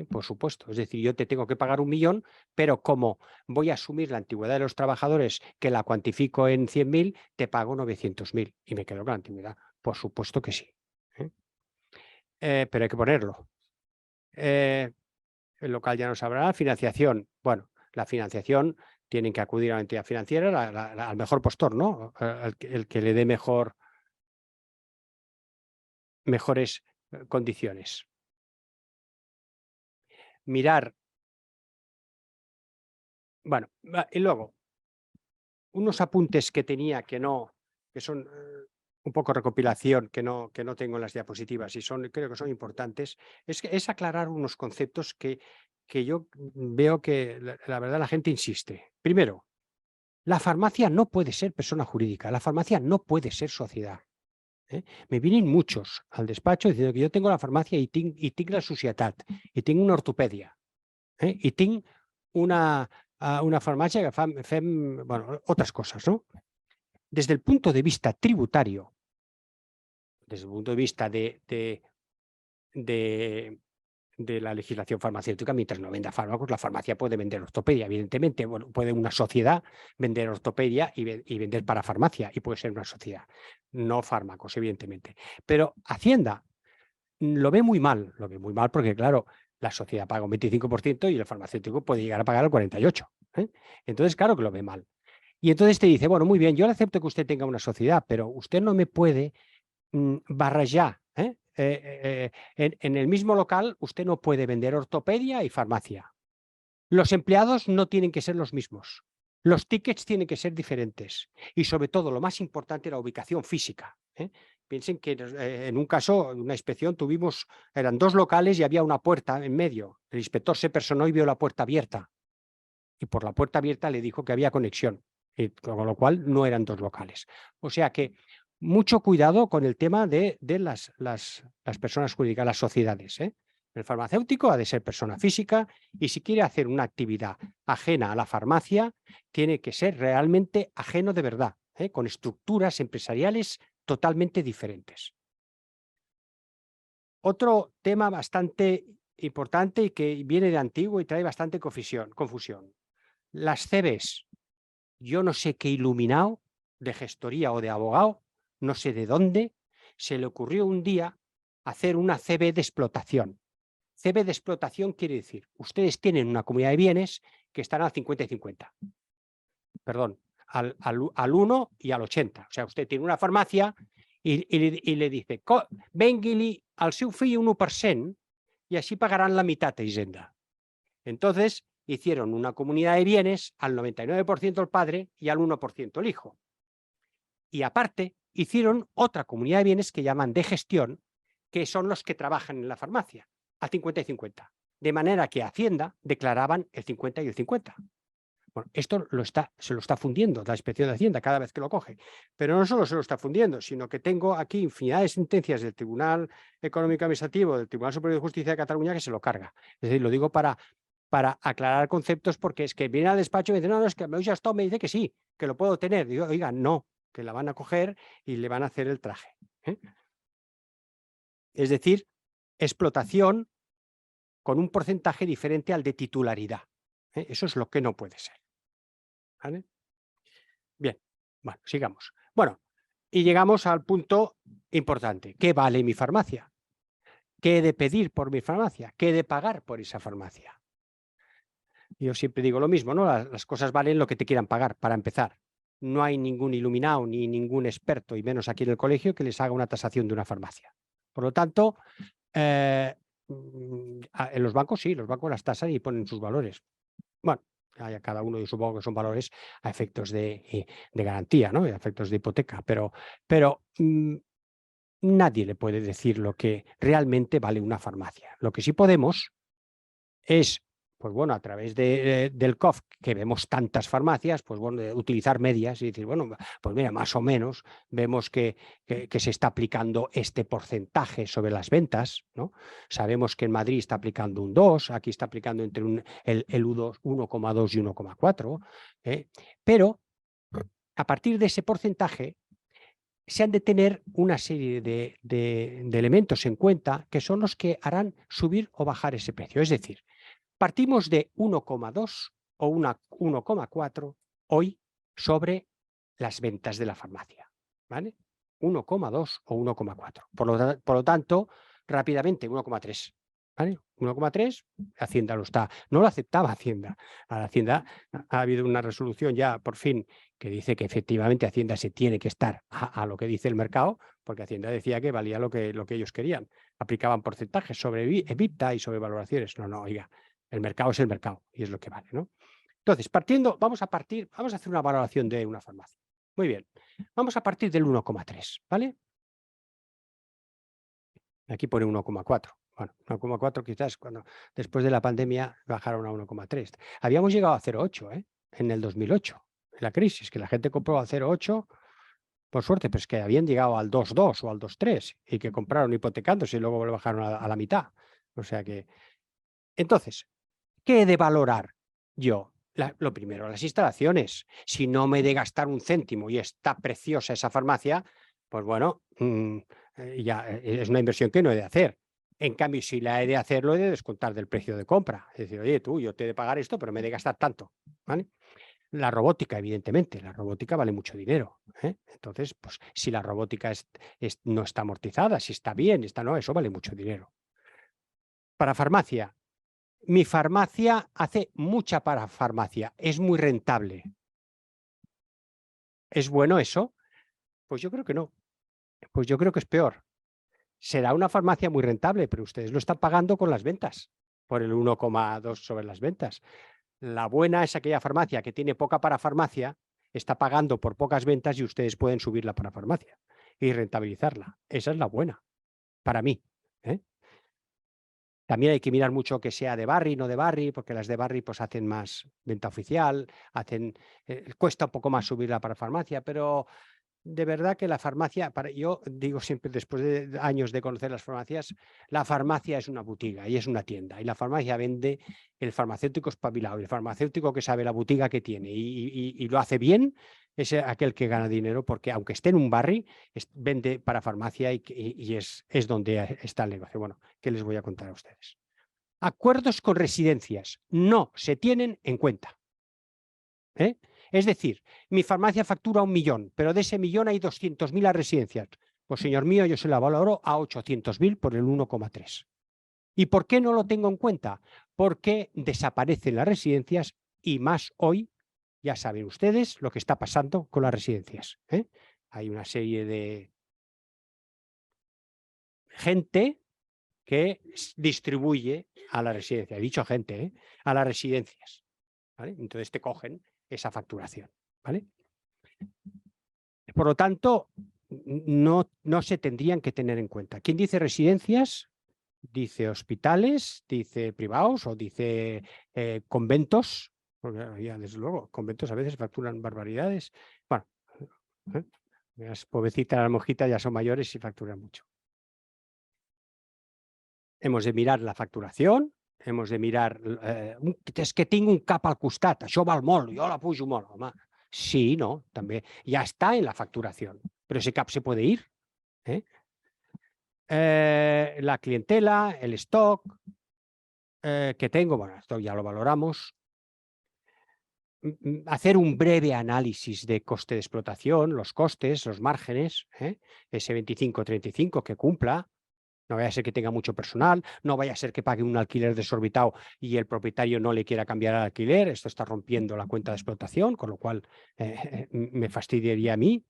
Por supuesto. Es decir, yo te tengo que pagar 1 millón, pero como voy a asumir la antigüedad de los trabajadores, que la cuantifico en 100.000, te pago 900.000 y me quedo con la antigüedad. Por supuesto que sí. Pero hay que ponerlo. El local ya nos hablará. Financiación. Bueno, la financiación tienen que acudir a la entidad financiera, al mejor postor, ¿no? El que le dé mejores condiciones. Mirar Bueno, y luego, unos apuntes que tenía que son un poco recopilación que no tengo en las diapositivas y creo que son importantes, es aclarar unos conceptos que yo veo que la verdad la gente insiste. Primero, la farmacia no puede ser persona jurídica, la farmacia no puede ser sociedad. Me vienen muchos al despacho diciendo que yo tengo la farmacia y tinc la societat, y tengo una ortopedia, y tinc una farmacia que fem bueno, otras cosas, ¿no? Desde el punto de vista tributario, desde el punto de vista de la legislación farmacéutica, mientras no venda fármacos, la farmacia puede vender ortopedia, evidentemente. Bueno, puede una sociedad vender ortopedia y vender parafarmacia, y puede ser una sociedad, no fármacos, evidentemente. Pero Hacienda lo ve muy mal porque, claro, la sociedad paga un 25% y el farmacéutico puede llegar a pagar el 48%. Entonces, claro que lo ve mal. Y entonces te dice, bueno, muy bien, yo le acepto que usted tenga una sociedad, pero usted no me puede barrejar. En el mismo local usted no puede vender ortopedia y farmacia. Los empleados no tienen que ser los mismos. Los tickets tienen que ser diferentes. Y sobre todo, lo más importante, la ubicación física. Piensen que en un caso, en una inspección, eran 2 locales y había una puerta en medio. El inspector se personó y vio la puerta abierta. Y por la puerta abierta le dijo que había conexión, con lo cual no eran 2 locales. O sea que mucho cuidado con el tema de las personas jurídicas, las sociedades. El farmacéutico ha de ser persona física y si quiere hacer una actividad ajena a la farmacia, tiene que ser realmente ajeno de verdad, con estructuras empresariales totalmente diferentes. Otro tema bastante importante y que viene de antiguo y trae bastante confusión. Las CBs. Yo no sé qué iluminado de gestoría o de abogado, no sé de dónde, se le ocurrió un día hacer una CB de explotación. CB de explotación quiere decir, ustedes tienen una comunidad de bienes que están al 50 y 50. Perdón, al 1 y al 80. O sea, usted tiene una farmacia y le dice, vengui-li al seu fill un 1% y así pagarán la mitad de Hisenda. Entonces, hicieron una comunidad de bienes al 99% el padre y al 1% el hijo. Y aparte, hicieron otra comunidad de bienes que llaman de gestión, que son los que trabajan en la farmacia, al 50 y 50. De manera que Hacienda declaraban el 50 y el 50. Bueno, esto se lo está fundiendo la Inspección de Hacienda cada vez que lo coge. Pero no solo se lo está fundiendo, sino que tengo aquí infinidad de sentencias del Tribunal Económico Administrativo, del Tribunal Superior de Justicia de Cataluña, que se lo carga. Es decir, lo digo para aclarar conceptos, porque es que viene al despacho y me dice, no, es que me ya me dice que sí, que lo puedo tener. Digo, oiga, no, que la van a coger y le van a hacer el traje. Es decir, explotación con un porcentaje diferente al de titularidad. Eso es lo que no puede ser. ¿Vale? Bien, bueno, sigamos. Bueno, y llegamos al punto importante. ¿Qué vale mi farmacia? ¿Qué he de pedir por mi farmacia? ¿Qué he de pagar por esa farmacia? Yo siempre digo lo mismo, ¿no? Las cosas valen lo que te quieran pagar, para empezar. No hay ningún iluminado ni ningún experto, y menos aquí en el colegio, que les haga una tasación de una farmacia. Por lo tanto, en los bancos sí, los bancos las tasan y ponen sus valores. Bueno, a cada uno, yo supongo que son valores a efectos de garantía, ¿no? A efectos de hipoteca, pero nadie le puede decir lo que realmente vale una farmacia. Lo que sí podemos es, pues bueno, a través del COF, que vemos tantas farmacias, pues bueno, utilizar medias y decir, bueno, pues mira, más o menos vemos que se está aplicando este porcentaje sobre las ventas, ¿no? Sabemos que en Madrid está aplicando un 2, aquí está aplicando entre el 1,2 y 1,4, pero a partir de ese porcentaje se han de tener una serie de elementos en cuenta que son los que harán subir o bajar ese precio. Es decir, partimos de 1,2 o 1,4 hoy sobre las ventas de la farmacia, ¿vale? 1,2 o 1,4. Por lo tanto, rápidamente 1,3. ¿Vale? 1,3, Hacienda lo está. No lo aceptaba Hacienda. A la Hacienda ha habido una resolución ya por fin que dice que efectivamente Hacienda se tiene que estar a lo que dice el mercado, porque Hacienda decía que valía lo que ellos querían. Aplicaban porcentajes sobre EBITDA y sobre valoraciones. No, oiga, el mercado es el mercado y es lo que vale, ¿no? Entonces, vamos a hacer una valoración de una farmacia. Muy bien, vamos a partir del 1,3, ¿vale? Aquí pone 1,4. Bueno, 1,4 quizás después de la pandemia bajaron a 1,3. Habíamos llegado a 0,8 en el 2008, en la crisis, que la gente compró a 0,8, por suerte, pues que habían llegado al 2,2 o al 2,3 y que compraron hipotecándose y luego lo bajaron a la mitad. O sea que, entonces, ¿qué he de valorar yo? Lo primero, las instalaciones. Si no me he de gastar un céntimo y está preciosa esa farmacia, pues bueno, ya es una inversión que no he de hacer. En cambio, si la he de hacer, lo he de descontar del precio de compra. Es decir, oye, yo te he de pagar esto, pero me he de gastar tanto. ¿Vale? La robótica, evidentemente, la robótica vale mucho dinero. Entonces, pues si la robótica no está amortizada, si está bien, no, eso vale mucho dinero. Para farmacia, mi farmacia hace mucha parafarmacia, es muy rentable. ¿Es bueno eso? Pues yo creo que no. Pues yo creo que es peor. Será una farmacia muy rentable, pero ustedes lo están pagando con las ventas, por el 1,2 sobre las ventas. La buena es aquella farmacia que tiene poca parafarmacia, está pagando por pocas ventas y ustedes pueden subir la parafarmacia y rentabilizarla. Esa es la buena, para mí. También hay que mirar mucho que sea de barri, no de barri, porque las de barri pues hacen más venta oficial, cuesta un poco más subir la parafarmacia, pero de verdad que la farmacia, yo digo siempre, después de años de conocer las farmacias, la farmacia es una botiga y es una tienda. Y la farmacia vende el farmacéutico espabilado. El farmacéutico que sabe la botiga que tiene y lo hace bien, es aquel que gana dinero, porque aunque esté en un barri, vende para farmacia y es donde está el negocio. Bueno, ¿qué les voy a contar a ustedes? Acuerdos con residencias no se tienen en cuenta. Es decir, mi farmacia factura 1 millón, pero de ese millón hay 200.000 a residencias. Pues señor mío, yo se la valoro a 800.000 por el 1,3. ¿Y por qué no lo tengo en cuenta? Porque desaparecen las residencias y más hoy, ya saben ustedes lo que está pasando con las residencias. Hay una serie de gente que distribuye a la residencia, he dicho gente, a las residencias. ¿Vale? Entonces te cogen esa facturación. ¿Vale? Por lo tanto, no se tendrían que tener en cuenta. ¿Quién dice residencias? Dice hospitales, dice privados o dice conventos, porque ya desde luego, conventos a veces facturan barbaridades. Bueno, las pobrecitas, las monjitas ya son mayores y facturan mucho. Hemos de mirar la facturación, hemos de mirar... és que tinc un cap al costat, això val molt, jo la pujo molt, home. Sí, no, también. Ya está en la facturación, pero ese cap se puede ir. La clientela, el stock que tengo, bueno, esto ya lo valoramos. Hacer un breve análisis de coste de explotación, los costes, los márgenes, ese 25-35 que cumpla. No vaya a ser que tenga mucho personal, no vaya a ser que pague un alquiler desorbitado y el propietario no le quiera cambiar al alquiler. Esto está rompiendo la cuenta de explotación, con lo cual me fastidiaría a mí.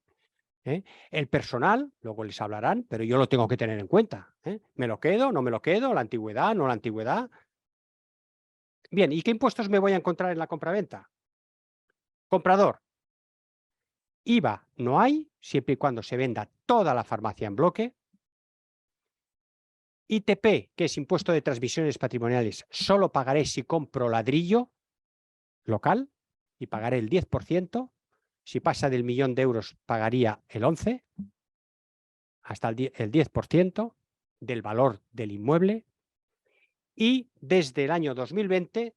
El personal, luego les hablarán, pero yo lo tengo que tener en cuenta. ¿Me lo quedo? ¿No me lo quedo? ¿La antigüedad? ¿No la antigüedad? Bien, ¿y qué impuestos me voy a encontrar en la compraventa? Comprador. IVA no hay, siempre y cuando se venda toda la farmacia en bloque. ITP, que es impuesto de transmisiones patrimoniales, solo pagaré si compro ladrillo local y pagaré el 10%. Si pasa del 1.000.000 de euros, pagaría el 11%, hasta el 10% del valor del inmueble. Y desde el año 2020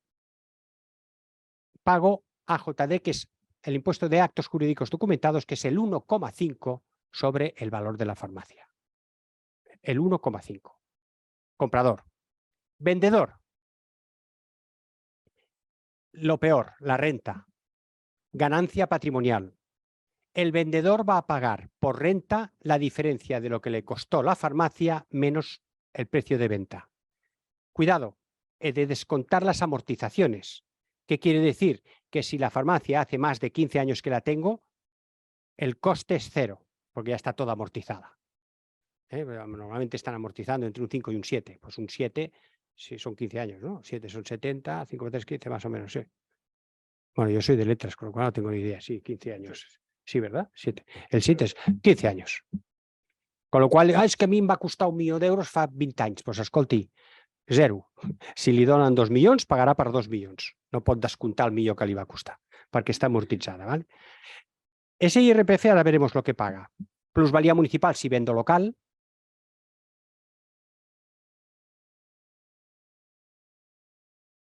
pago AJD, que es el impuesto de actos jurídicos documentados, que es el 1,5 sobre el valor de la farmacia. El 1,5. Comprador. Vendedor. Lo peor, la renta. Ganancia patrimonial. El vendedor va a pagar por renta la diferencia de lo que le costó la farmacia menos el precio de venta. Cuidado, he de descontar las amortizaciones. ¿Qué quiere decir? Que si la farmacia hace más de 15 años que la tengo, el coste es 0, porque ya está toda amortizada. Normalmente están amortizando entre un 5 y un 7. Pues un 7, si son 15 años, ¿no? 7 son 70, 5 por 3, 15 más o menos, sí. Bueno, yo soy de letras, con lo cual no tengo ni idea. Sí, 15 años. Sí, ¿verdad? 7. El 7 es 15 anys. Con lo qual, és que a mi em va costar 1 milió d'euros fa 20 anys. Doncs escolti, 0. Si li donen 2 milions, pagarà per 2 milions. No pot descomptar el milió que li va costar, perquè està amortitzada. ¿Vale? Ese IRPF ahora veremos lo que paga. Plusvalía municipal si vendo local.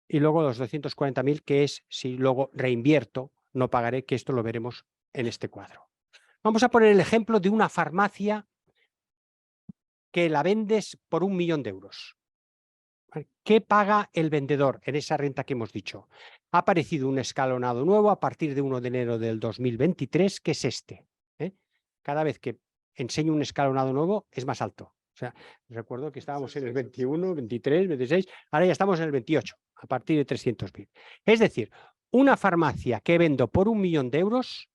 Y luego los 240.000, que es si luego reinvierto, no pagaré, que esto lo veremos en este cuadro. Vamos a poner el ejemplo de una farmacia que la vendes por 1 millón de euros. ¿Qué paga el vendedor en esa renta que hemos dicho? Ha aparecido un escalonado nuevo a partir de 1 de enero del 2023, que es este. Cada vez que enseño un escalonado nuevo es más alto. O sea, recuerdo que estábamos en el 21, 23, 26, ahora ya estamos en el 28, a partir de 300.000. Es decir, una farmacia que vendo por 1 millón de euros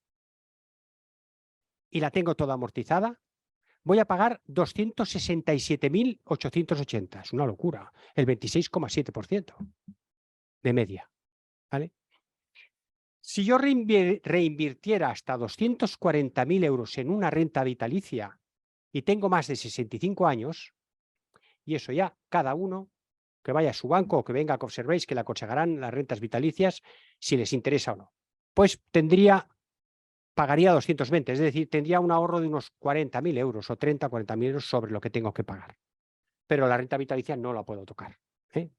y la tengo toda amortizada, voy a pagar 267.880. Es una locura, el 26,7% de media. ¿Vale? Si yo reinvirtiera hasta 240.000 euros en una renta vitalicia y tengo más de 65 años, y eso ya cada uno que vaya a su banco o que venga a Cofserveis, que le aconsejarán las rentas vitalicias si les interesa o no, pues pagaría 220, es decir, tendría un ahorro de unos 40.000 euros o 30 o 40.000 euros sobre lo que tengo que pagar. Pero la renta vitalicia no la puedo tocar.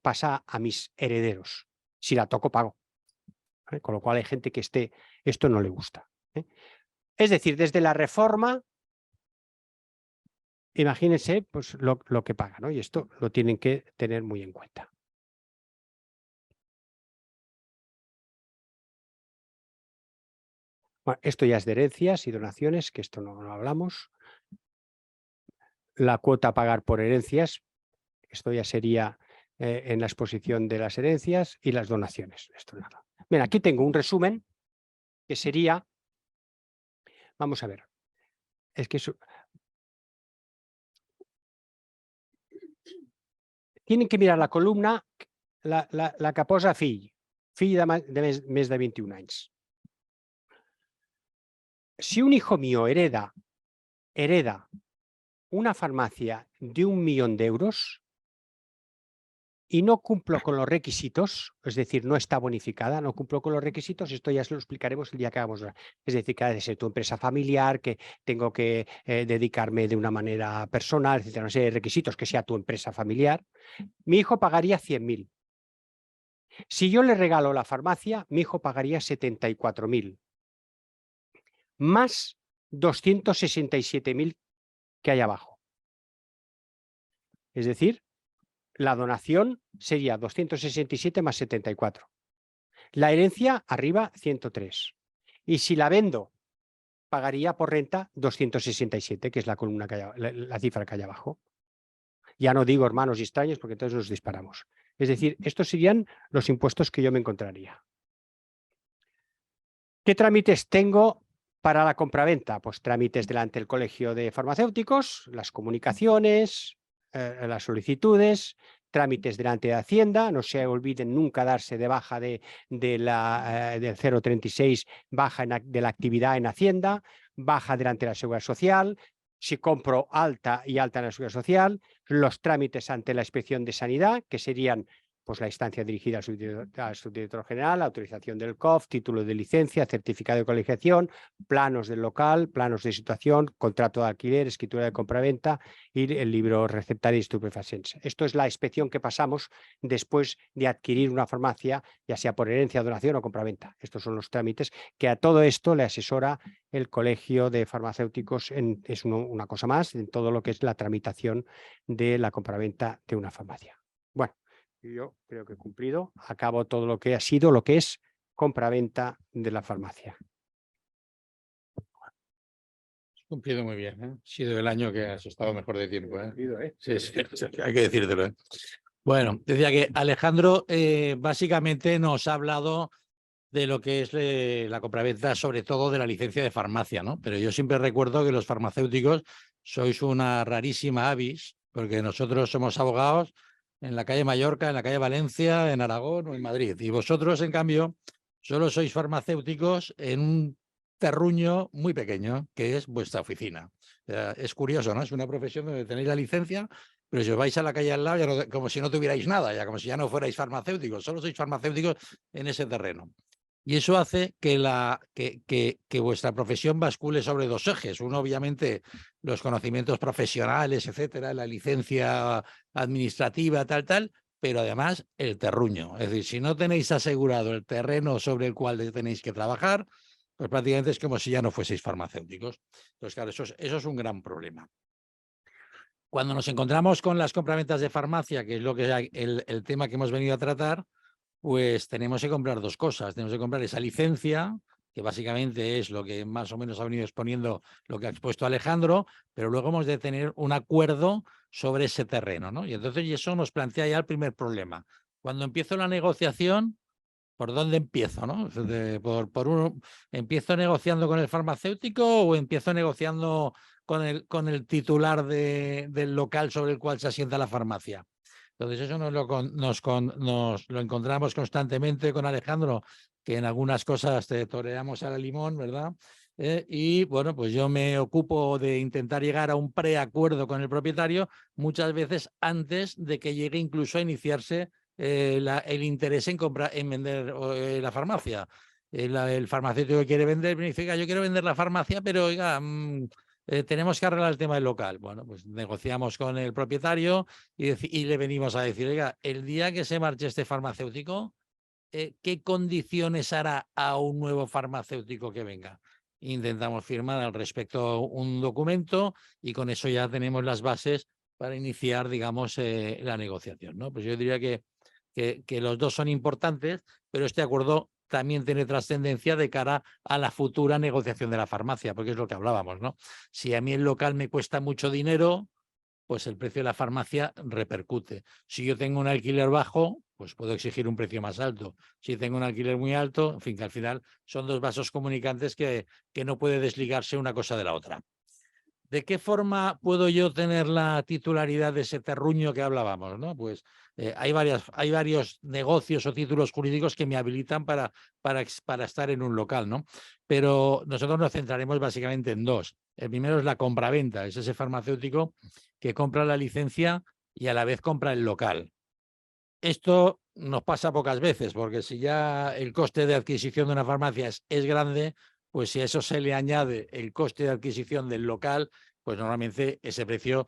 Pasa a mis herederos. Si la toco, pago. Con lo cual hay gente que esto no le gusta. Es decir, desde la reforma, imagínense pues, lo que paga, ¿no? Y esto lo tienen que tener muy en cuenta. Bueno, esto ya es de herencias y donaciones, que esto no hablamos. La cuota a pagar por herencias, esto ya sería en la exposición de las herencias y las donaciones. Esto nada. Bien, aquí tengo un resumen que sería, vamos a ver, es que tienen que mirar la columna, la que posa fill de més de 21 anys. Si un hijo mío hereda una farmacia de 1 millón de euros y no cumplo con los requisitos, es decir, no está bonificada, no cumplo con los requisitos, esto ya se lo explicaremos el día que hagamos. Es decir, que ha de ser tu empresa familiar, que tengo que dedicarme de una manera personal, etcétera, no sé, requisitos, que sea tu empresa familiar. Mi hijo pagaría 100.000. Si yo le regalo la farmacia, mi hijo pagaría 74.000, más 267.000 que hay abajo. Es decir, la donación sería 267 más 74. La herencia arriba 103. Y si la vendo, pagaría por renta 267, que es la columna que hay, la cifra que hay abajo. Ya no digo hermanos y extraños porque entonces nos disparamos. Es decir, estos serían los impuestos que yo me encontraría. ¿Qué trámites tengo para la compraventa? Pues trámites delante del Colegio de Farmacéuticos, las comunicaciones, las solicitudes, trámites delante de Hacienda, no se olviden nunca darse de baja del 036, baja de la actividad en Hacienda, baja delante de la Seguridad Social, si compro alta y alta en la Seguridad Social, los trámites ante la Inspección de Sanidad, que serían pues la instancia dirigida al subdirector general, la autorización del COF, título de licencia, certificado de colegiación, planos del local, planos de situación, contrato de alquiler, escritura de compraventa y el libro receptario de estupefacientes. Esto es la inspección que pasamos después de adquirir una farmacia, ya sea por herencia, donación o compraventa. Estos son los trámites que a todo esto le asesora el Colegio de Farmacéuticos, es una cosa más, en todo lo que es la tramitación de la compraventa de una farmacia. Bueno, yo creo que he cumplido. Acabo todo lo que ha sido, lo que es compraventa de la farmacia. Has cumplido muy bien, ¿eh? Ha sido el año que has estado mejor de tiempo, ¿eh? Sí, sí, hay que decírtelo, ¿eh? Bueno, decía que Alejandro básicamente nos ha hablado de lo que es la compraventa, sobre todo de la licencia de farmacia, ¿no? Pero yo siempre recuerdo que los farmacéuticos sois una rarísima avis, porque nosotros somos abogados en la calle Mallorca, en la calle Valencia, en Aragón o en Madrid. Y vosotros, en cambio, Solo sois farmacéuticos en un terruño muy pequeño, que es vuestra oficina. Es curioso, ¿no? Es una profesión donde tenéis la licencia, pero si os vais a la calle al lado, ya como si no tuvierais nada, ya como si ya no fuerais farmacéuticos, solo sois farmacéuticos en ese terreno. Y eso hace que vuestra profesión bascule sobre dos ejes. Uno, obviamente, los conocimientos profesionales, etcétera, la licencia administrativa, tal, pero además el terruño. Es decir, si no tenéis asegurado el terreno sobre el cual tenéis que trabajar, pues prácticamente es como si ya no fueseis farmacéuticos. Entonces, claro, eso es un gran problema. Cuando nos encontramos con las compraventas de farmacia, que es lo que el tema que hemos venido a tratar, pues tenemos que comprar dos cosas. Tenemos que comprar esa licencia, que básicamente es lo que más o menos ha venido exponiendo lo que ha expuesto Alejandro, pero luego hemos de tener un acuerdo sobre ese terreno, ¿no? Y entonces eso nos plantea ya el primer problema. Cuando empiezo la negociación, ¿por dónde empiezo, no? ¿Empiezo negociando con el farmacéutico o empiezo negociando con el titular del local sobre el cual se asienta la farmacia? Entonces eso nos lo encontramos constantemente con Alejandro, que en algunas cosas te toreamos a la limón, ¿verdad? Y bueno, pues yo me ocupo de intentar llegar a un preacuerdo con el propietario muchas veces antes de que llegue incluso a iniciarse el interés en vender la farmacia. El farmacéutico que quiere vender me dice, yo quiero vender la farmacia, pero oiga, tenemos que arreglar el tema del local. Bueno, pues negociamos con el propietario y le venimos a decir, oiga, el día que se marche este farmacéutico, ¿qué condiciones hará a un nuevo farmacéutico que venga? Intentamos firmar al respecto un documento y con eso ya tenemos las bases para iniciar, digamos, la negociación, ¿no? Pues yo diría que los dos son importantes, pero este acuerdo también tiene trascendencia de cara a la futura negociación de la farmacia, porque es lo que hablábamos, ¿no? Si a mí el local me cuesta mucho dinero, pues el precio de la farmacia repercute. Si yo tengo un alquiler bajo, pues puedo exigir un precio más alto. Si tengo un alquiler muy alto, en fin, que al final son dos vasos comunicantes que no puede desligarse una cosa de la otra. ¿De qué forma puedo yo tener la titularidad de ese terruño que hablábamos, ¿no? Pues hay varios negocios o títulos jurídicos que me habilitan para estar en un local, ¿no? Pero nosotros nos centraremos básicamente en dos. El primero es la compraventa, es ese farmacéutico que compra la licencia y a la vez compra el local. Esto nos pasa pocas veces, porque si ya el coste de adquisición de una farmacia es grande, pues si a eso se le añade el coste de adquisición del local, pues normalmente ese precio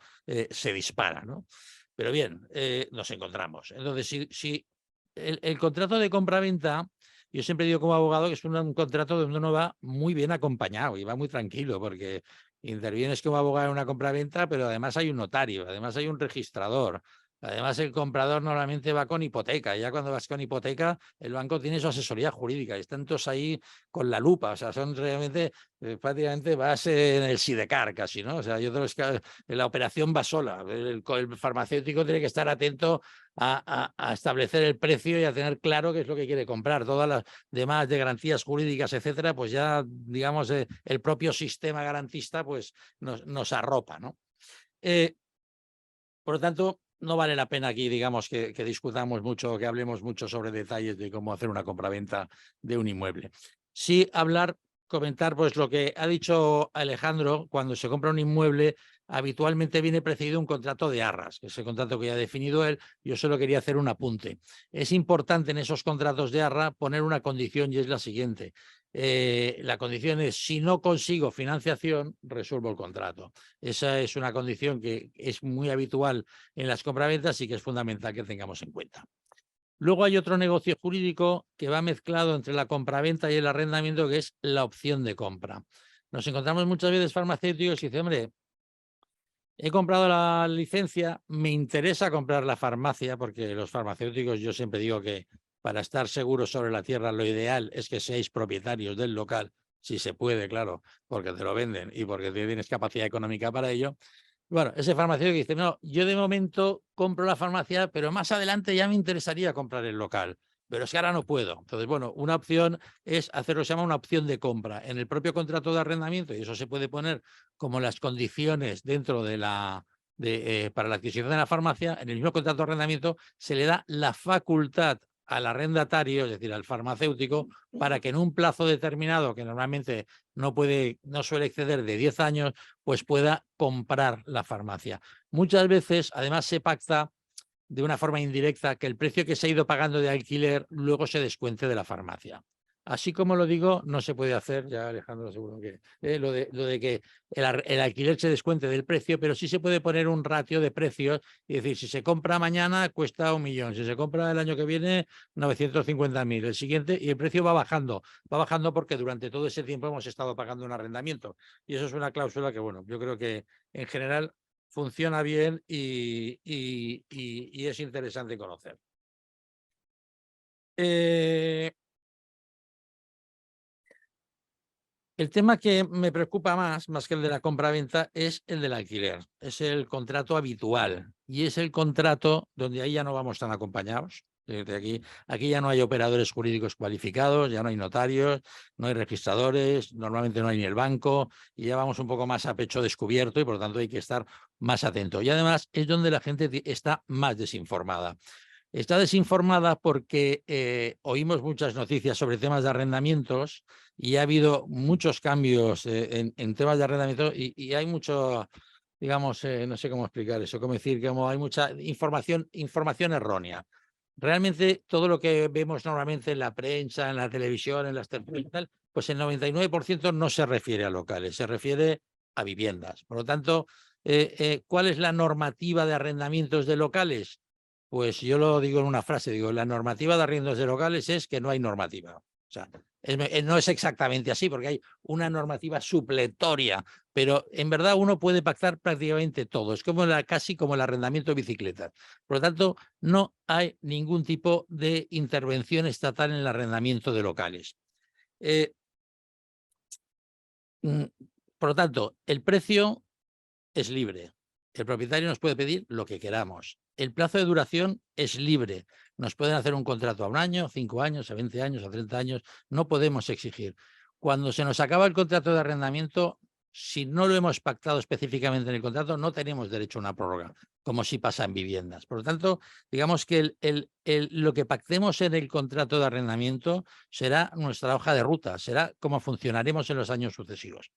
se dispara, ¿no? Pero bien, nos encontramos. Entonces, si el contrato de compraventa, yo siempre digo como abogado que es un contrato donde uno va muy bien acompañado y va muy tranquilo, porque intervienes como abogado en una compraventa, pero además hay un notario, además hay un registrador. Además, el comprador normalmente va con hipoteca. Ya cuando vas con hipoteca, el banco tiene su asesoría jurídica. Están todos ahí con la lupa. O sea, son realmente, prácticamente vas en el sidecar casi, ¿no? O sea, yo creo que la operación va sola. El farmacéutico tiene que estar atento a establecer el precio y a tener claro qué es lo que quiere comprar. Todas las demás de garantías jurídicas, etcétera, pues ya, digamos, el propio sistema garantista pues nos arropa, ¿no? Por lo tanto, no vale la pena aquí, digamos, que discutamos mucho, que hablemos mucho sobre detalles de cómo hacer una compraventa de un inmueble. Sí comentar pues lo que ha dicho Alejandro, cuando se compra un inmueble, habitualmente viene precedido un contrato de arras, que es el contrato que ya ha definido él. Yo solo quería hacer un apunte. Es importante en esos contratos de arras poner una condición y es la siguiente. La condición es, si no consigo financiación, resuelvo el contrato. Esa es una condición que es muy habitual en las compraventas y que es fundamental que tengamos en cuenta. Luego hay otro negocio jurídico que va mezclado entre la compraventa y el arrendamiento, que es la opción de compra. Nos encontramos muchas veces farmacéuticos y dicen, hombre, he comprado la licencia, me interesa comprar la farmacia, porque los farmacéuticos, yo siempre digo que para estar seguros sobre la tierra, lo ideal es que seáis propietarios del local, si se puede, claro, porque te lo venden y porque tienes capacidad económica para ello. Bueno, ese farmacéutico dice, no, yo de momento compro la farmacia, pero más adelante ya me interesaría comprar el local, pero es que ahora no puedo. Entonces, bueno, una opción es hacer lo que se llama una opción de compra en el propio contrato de arrendamiento, y eso se puede poner como las condiciones dentro de para la adquisición de la farmacia. En el mismo contrato de arrendamiento se le da la facultad al arrendatario, es decir, al farmacéutico, para que en un plazo determinado, que normalmente no suele exceder de 10 años, pues pueda comprar la farmacia. Muchas veces, además, se pacta de una forma indirecta que el precio que se ha ido pagando de alquiler luego se descuente de la farmacia. Así como lo digo, no se puede hacer, ya Alejandro seguro que lo de que el alquiler se descuente del precio, pero sí se puede poner un ratio de precios y decir, si se compra mañana cuesta 1 millón, si se compra el año que viene 950.000, el siguiente, y el precio va bajando porque durante todo ese tiempo hemos estado pagando un arrendamiento. Y eso es una cláusula que, bueno, yo creo que en general funciona bien y es interesante conocer. El tema que me preocupa más que el de la compra-venta, es el del alquiler. Es el contrato habitual y es el contrato donde ahí ya no vamos tan acompañados. Aquí ya no hay operadores jurídicos cualificados, ya no hay notarios, no hay registradores, normalmente no hay ni el banco, y ya vamos un poco más a pecho descubierto y por lo tanto hay que estar más atento. Y además es donde la gente está más desinformada. Está desinformada porque oímos muchas noticias sobre temas de arrendamientos y ha habido muchos cambios en temas de arrendamiento y hay mucho, digamos, no sé cómo explicar eso, cómo decir, como hay mucha información errónea. Realmente todo lo que vemos normalmente en la prensa, en la televisión, en las tertulias, pues el 99% no se refiere a locales, se refiere a viviendas. Por lo tanto, ¿cuál es la normativa de arrendamientos de locales? Pues yo lo digo en una frase, digo, la normativa de arriendos de locales es que no hay normativa. O sea, no es exactamente así, porque hay una normativa supletoria, pero en verdad uno puede pactar prácticamente todo. Es como casi como el arrendamiento de bicicletas. Por lo tanto, no hay ningún tipo de intervención estatal en el arrendamiento de locales. Por lo tanto, el precio es libre. El propietario nos puede pedir lo que queramos. El plazo de duración es libre. Nos pueden hacer un contrato a 1 año, 5 años, a 20 años, a 30 años. No podemos exigir. Cuando se nos acaba el contrato de arrendamiento, si no lo hemos pactado específicamente en el contrato, no tenemos derecho a una prórroga, como sí pasa en viviendas. Por lo tanto, digamos que lo que pactemos en el contrato de arrendamiento será nuestra hoja de ruta, será cómo funcionaremos en los años sucesivos.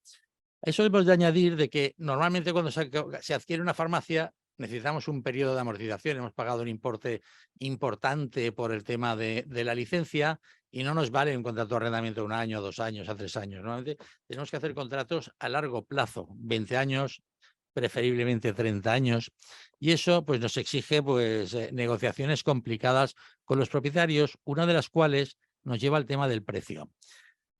A eso hemos de añadir de que normalmente cuando se adquiere una farmacia necesitamos un periodo de amortización. Hemos pagado un importe importante por el tema de la licencia y no nos vale un contrato de arrendamiento de 1 año, 2 años, a 3 años. Normalmente tenemos que hacer contratos a largo plazo, 20 años, preferiblemente 30 años. Y eso pues, nos exige pues, negociaciones complicadas con los propietarios, una de las cuales nos lleva al tema del precio.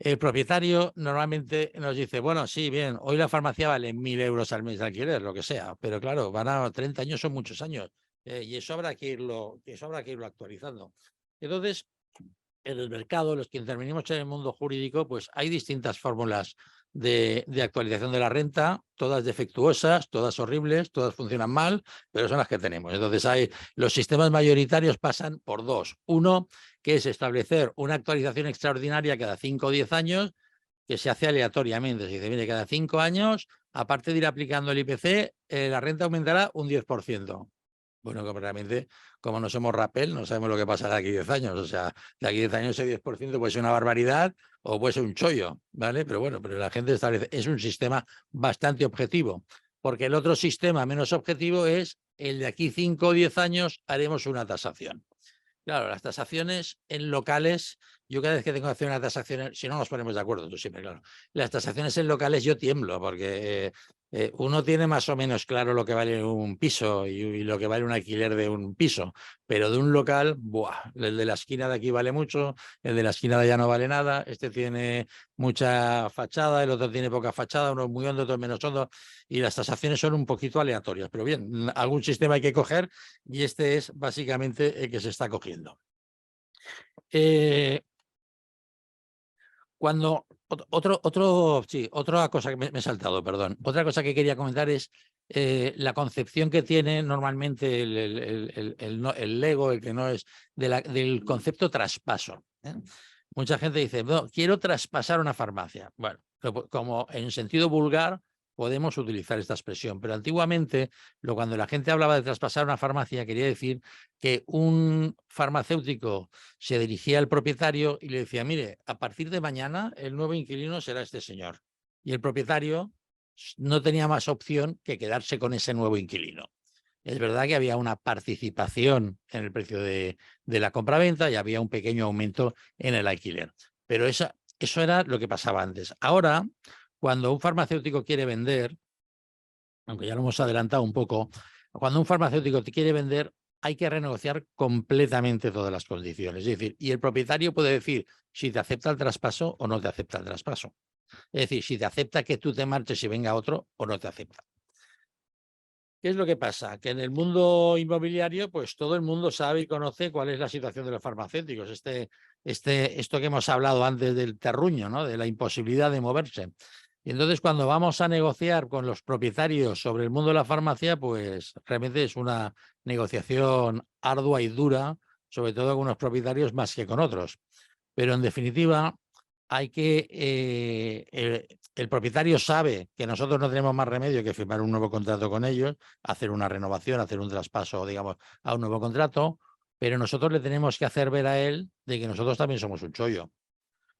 El propietario normalmente nos dice, bueno, sí, bien, hoy la farmacia vale 1.000 euros al mes de alquiler, lo que sea, pero claro, van a 30 años, son muchos años, y eso habrá que irlo actualizando. Entonces, en el mercado, los que intervenimos en el mundo jurídico, pues hay distintas fórmulas de actualización de la renta, todas defectuosas, todas horribles, todas funcionan mal, pero son las que tenemos. Entonces, los sistemas mayoritarios pasan por dos. Uno, que es establecer una actualización extraordinaria cada 5 o 10 años, que se hace aleatoriamente. Se dice, mire, cada 5 años, aparte de ir aplicando el IPC, la renta aumentará un 10%. Bueno, como realmente, como no somos Rappel, no sabemos lo que pasará de aquí 10 años. O sea, de aquí 10 años ese 10% puede ser una barbaridad o puede ser un chollo, ¿vale? Pero bueno, pero la gente establece, es un sistema bastante objetivo, porque el otro sistema menos objetivo es el de aquí 5 o 10 años haremos una tasación. Claro, las tasaciones en locales, yo cada vez que tengo que hacer una tasación, si no nos ponemos de acuerdo, tú siempre, claro, las tasaciones en locales yo tiemblo, porque uno tiene más o menos claro lo que vale un piso y lo que vale un alquiler de un piso, pero de un local, ¡buah! El de la esquina de aquí vale mucho, el de la esquina de allá no vale nada, este tiene mucha fachada, el otro tiene poca fachada, uno es muy hondo, otro es menos hondo, y las tasaciones son un poquito aleatorias, pero bien, algún sistema hay que coger y este es básicamente el que se está cogiendo. Otra cosa que me he saltado, perdón. Otra cosa que quería comentar es la concepción que tiene normalmente el lego, el que no es, del concepto traspaso. Mucha gente dice, no, quiero traspasar una farmacia. Bueno, como en sentido vulgar, podemos utilizar esta expresión. Pero antiguamente, cuando la gente hablaba de traspasar una farmacia, quería decir que un farmacéutico se dirigía al propietario y le decía, mire, a partir de mañana el nuevo inquilino será este señor. Y el propietario no tenía más opción que quedarse con ese nuevo inquilino. Es verdad que había una participación en el precio de la compraventa y había un pequeño aumento en el alquiler. Pero eso era lo que pasaba antes. Ahora, cuando un farmacéutico quiere vender, aunque ya lo hemos adelantado un poco, cuando un farmacéutico te quiere vender, hay que renegociar completamente todas las condiciones. Es decir, y el propietario puede decir si te acepta el traspaso o no te acepta el traspaso. Es decir, si te acepta que tú te marches y venga otro o no te acepta. ¿Qué es lo que pasa? Que en el mundo inmobiliario, pues todo el mundo sabe y conoce cuál es la situación de los farmacéuticos. Esto que hemos hablado antes del terruño, ¿no? De la imposibilidad de moverse. Y entonces, cuando vamos a negociar con los propietarios sobre el mundo de la farmacia, pues realmente es una negociación ardua y dura, sobre todo con unos propietarios más que con otros. Pero en definitiva, hay que el propietario sabe que nosotros no tenemos más remedio que firmar un nuevo contrato con ellos, hacer una renovación, hacer un traspaso, digamos, a un nuevo contrato, pero nosotros le tenemos que hacer ver a él de que nosotros también somos un chollo.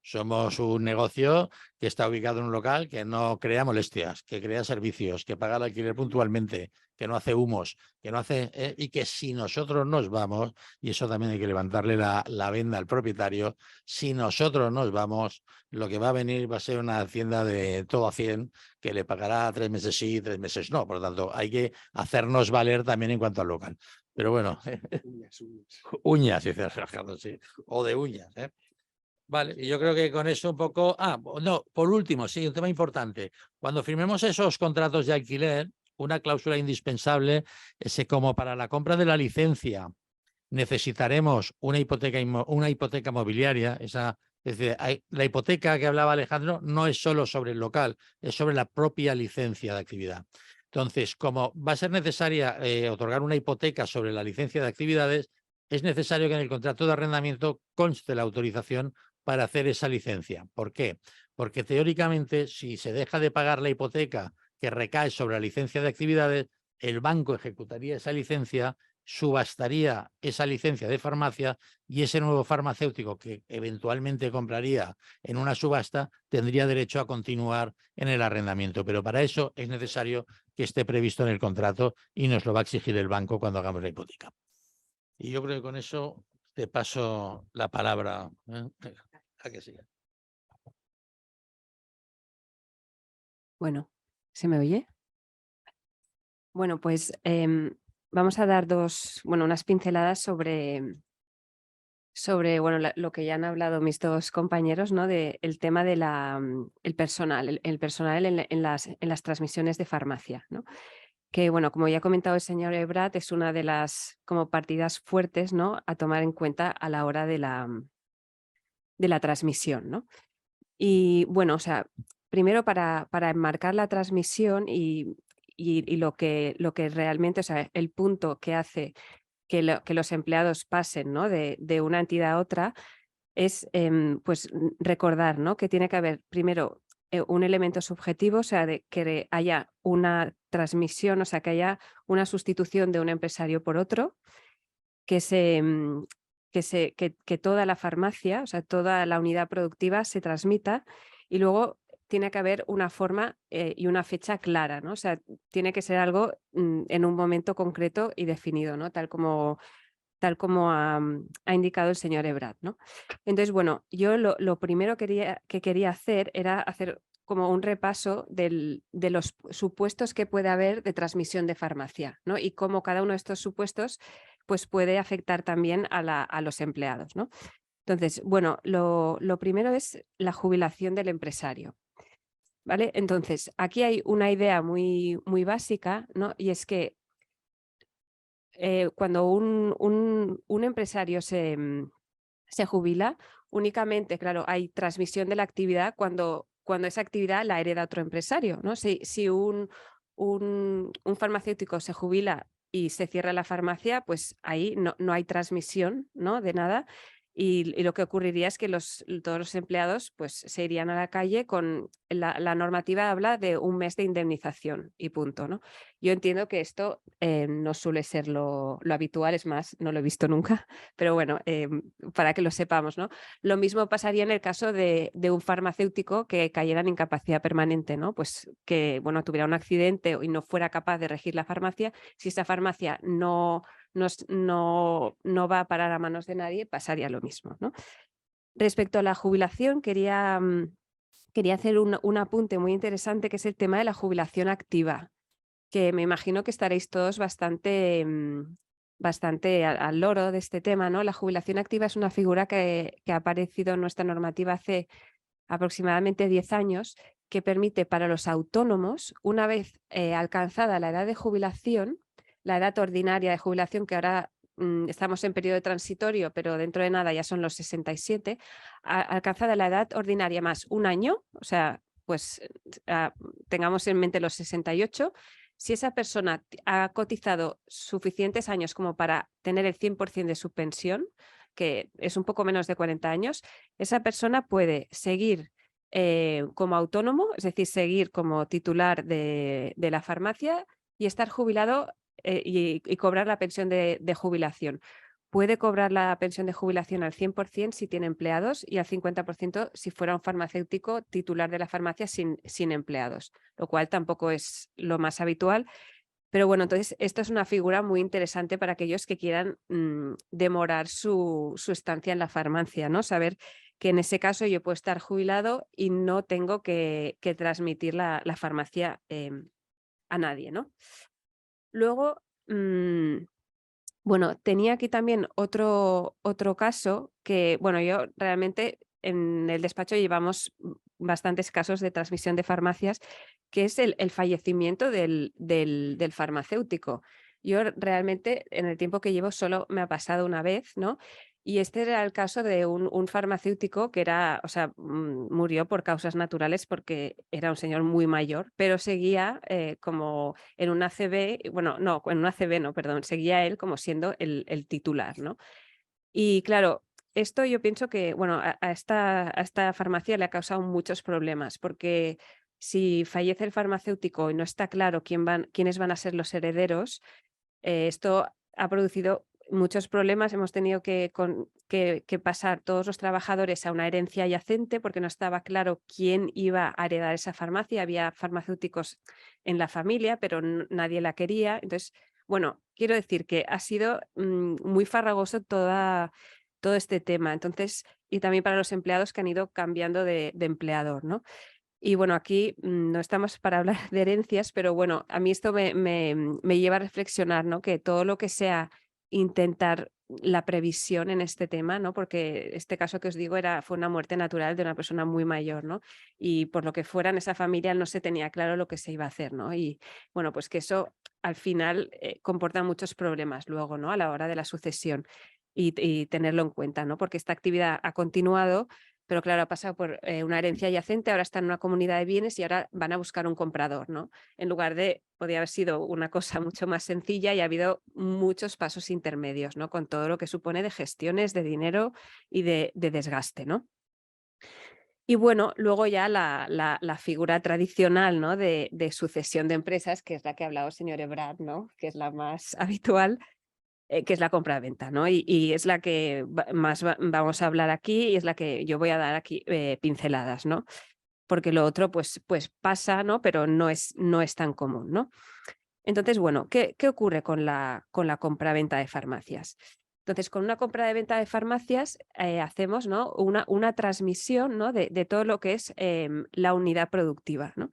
Somos un negocio que está ubicado en un local que no crea molestias, que crea servicios, que paga el alquiler puntualmente, que no hace humos, que no hace y que si nosotros nos vamos, y eso también hay que levantarle la venda al propietario, si nosotros nos vamos, lo que va a venir va a ser una hacienda de todo a 100 que le pagará 3 meses sí, 3 meses no. Por lo tanto, hay que hacernos valer también en cuanto al local. Pero bueno, uñas, dice Alejandro, sí, o de uñas, ¿eh? Vale, y yo creo que con eso un poco... no, por último, sí, un tema importante. Cuando firmemos esos contratos de alquiler, una cláusula indispensable es que como para la compra de la licencia necesitaremos una hipoteca mobiliaria, es decir, la hipoteca que hablaba Alejandro no es solo sobre el local, es sobre la propia licencia de actividad. Entonces, como va a ser necesaria otorgar una hipoteca sobre la licencia de actividades, es necesario que en el contrato de arrendamiento conste la autorización para hacer esa licencia. ¿Por qué? Porque teóricamente, si se deja de pagar la hipoteca que recae sobre la licencia de actividades, el banco ejecutaría esa licencia, subastaría esa licencia de farmacia y ese nuevo farmacéutico que eventualmente compraría en una subasta tendría derecho a continuar en el arrendamiento. Pero para eso es necesario que esté previsto en el contrato y nos lo va a exigir el banco cuando hagamos la hipoteca. Y yo creo que con eso te paso la palabra. A que siga. Bueno, ¿se me oye? Bueno, pues vamos a dar unas pinceladas sobre lo que ya han hablado mis dos compañeros, ¿no? El tema del personal, el personal en las transmisiones de farmacia, ¿no? Que, bueno, como ya ha comentado el señor Ebrat, es una de las como partidas fuertes, ¿no? A tomar en cuenta a la hora de la transmisión, ¿no? Y bueno, o sea, primero para enmarcar la transmisión y lo que realmente, o sea, el punto que hace que los empleados pasen, ¿no? de una entidad a otra es pues recordar, ¿no? Que tiene que haber primero un elemento subjetivo, o sea, de que haya una transmisión, o sea, que haya una sustitución de un empresario por otro, que toda la farmacia, o sea, toda la unidad productiva se transmita y luego tiene que haber una forma y una fecha clara, ¿no? O sea, tiene que ser algo en un momento concreto y definido, ¿no? Tal como ha indicado el señor Ebrat, ¿no? Entonces, bueno, yo lo primero que quería hacer era hacer como un repaso de los supuestos que puede haber de transmisión de farmacia, ¿no? Y cómo cada uno de estos supuestos pues, puede afectar también a los empleados, ¿no? Entonces, bueno, lo primero es la jubilación del empresario, ¿vale? Entonces, aquí hay una idea muy, muy básica, ¿no? Y es que cuando un empresario se jubila, únicamente, claro, hay transmisión de la actividad cuando esa actividad la hereda otro empresario, ¿no? Si un farmacéutico se jubila y se cierra la farmacia, pues ahí no hay transmisión, ¿no? De nada. Y lo que ocurriría es que todos los empleados pues, se irían a la calle con la normativa habla de un mes de indemnización y punto, ¿no? Yo entiendo que esto no suele ser lo habitual, es más, no lo he visto nunca, pero bueno, para que lo sepamos, ¿no? Lo mismo pasaría en el caso de un farmacéutico que cayera en incapacidad permanente, ¿no? Pues que bueno, tuviera un accidente y no fuera capaz de regir la farmacia, si esa farmacia no va a parar a manos de nadie, pasaría lo mismo, ¿no? Respecto a la jubilación, quería hacer un apunte muy interesante, que es el tema de la jubilación activa, que me imagino que estaréis todos bastante al loro de este tema, ¿no? La jubilación activa es una figura que ha aparecido en nuestra normativa hace aproximadamente 10 años, que permite para los autónomos, una vez alcanzada la edad de jubilación, la edad ordinaria de jubilación, que ahora estamos en periodo transitorio, pero dentro de nada ya son los 67, alcanzada la edad ordinaria más un año, o sea, pues tengamos en mente los 68, si esa persona ha cotizado suficientes años como para tener el 100% de su pensión, que es un poco menos de 40 años, esa persona puede seguir como autónomo, es decir, seguir como titular de la farmacia y estar jubilado y cobrar la pensión de jubilación. Puede cobrar la pensión de jubilación al 100% si tiene empleados y al 50% si fuera un farmacéutico titular de la farmacia sin empleados, lo cual tampoco es lo más habitual. Pero bueno, entonces esto es una figura muy interesante para aquellos que quieran demorar su estancia en la farmacia, ¿no? Saber que en ese caso yo puedo estar jubilado y no tengo que transmitir la farmacia a nadie, ¿no? Luego, bueno, tenía aquí también otro caso que, bueno, yo realmente en el despacho llevamos bastantes casos de transmisión de farmacias, que es el fallecimiento del farmacéutico. Yo realmente en el tiempo que llevo solo me ha pasado una vez, ¿no? Y este era el caso de un farmacéutico que era, o sea, murió por causas naturales porque era un señor muy mayor, pero seguía como en una ACB, bueno, no, en una ACB no, perdón, seguía él como siendo el titular, ¿no? Y claro, esto yo pienso que, bueno, a esta farmacia le ha causado muchos problemas, porque si fallece el farmacéutico y no está claro quiénes van a ser los herederos, esto ha producido muchos problemas. Hemos tenido que pasar todos los trabajadores a una herencia yacente porque no estaba claro quién iba a heredar esa farmacia. Había farmacéuticos en la familia, pero nadie la quería. Entonces, bueno, quiero decir que ha sido muy farragoso todo este tema. Entonces, y también para los empleados que han ido cambiando de empleador, ¿no? Y bueno, aquí no estamos para hablar de herencias, pero bueno, a mí esto me lleva a reflexionar, ¿no? Que todo lo que sea intentar la previsión en este tema, ¿no? Porque este caso que os digo fue una muerte natural de una persona muy mayor, ¿no? Y por lo que fuera en esa familia no se tenía claro lo que se iba a hacer, ¿no? Y bueno, pues que eso al final comporta muchos problemas luego, ¿no? A la hora de la sucesión y tenerlo en cuenta, ¿no? Porque esta actividad ha continuado, pero claro, ha pasado por una herencia yacente, ahora está en una comunidad de bienes y ahora van a buscar un comprador, ¿no? En lugar de, podría haber sido una cosa mucho más sencilla y ha habido muchos pasos intermedios, ¿no? Con todo lo que supone de gestiones, de dinero y de desgaste, ¿no? Y bueno, luego ya la figura tradicional, ¿no? de sucesión de empresas, que es la que ha hablado el señor Ebrard, ¿no? Que es la más habitual, que es la compra-venta, ¿no? Y es la que más vamos a hablar aquí y es la que yo voy a dar aquí pinceladas, ¿no? Porque lo otro pues pasa, ¿no? Pero no es tan común, ¿no? Entonces, bueno, ¿qué ocurre con la compra-venta de farmacias? Entonces, con una compra de venta de farmacias hacemos, ¿no? una transmisión, ¿no? de todo lo que es la unidad productiva, ¿no?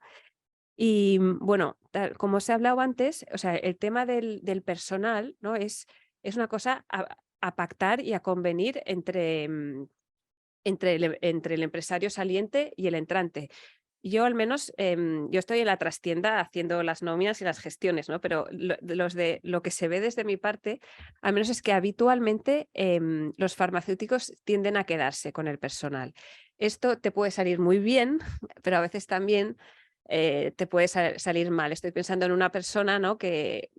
Y bueno, como os he hablado antes, o sea, el tema del personal, ¿no? es una cosa a pactar y a convenir entre el empresario saliente y el entrante. Yo al menos, yo estoy en la trastienda haciendo las nóminas y las gestiones, ¿no? Pero lo que se ve desde mi parte, al menos es que habitualmente los farmacéuticos tienden a quedarse con el personal. Esto te puede salir muy bien, pero a veces también te puede salir mal. Estoy pensando en una persona, ¿no? que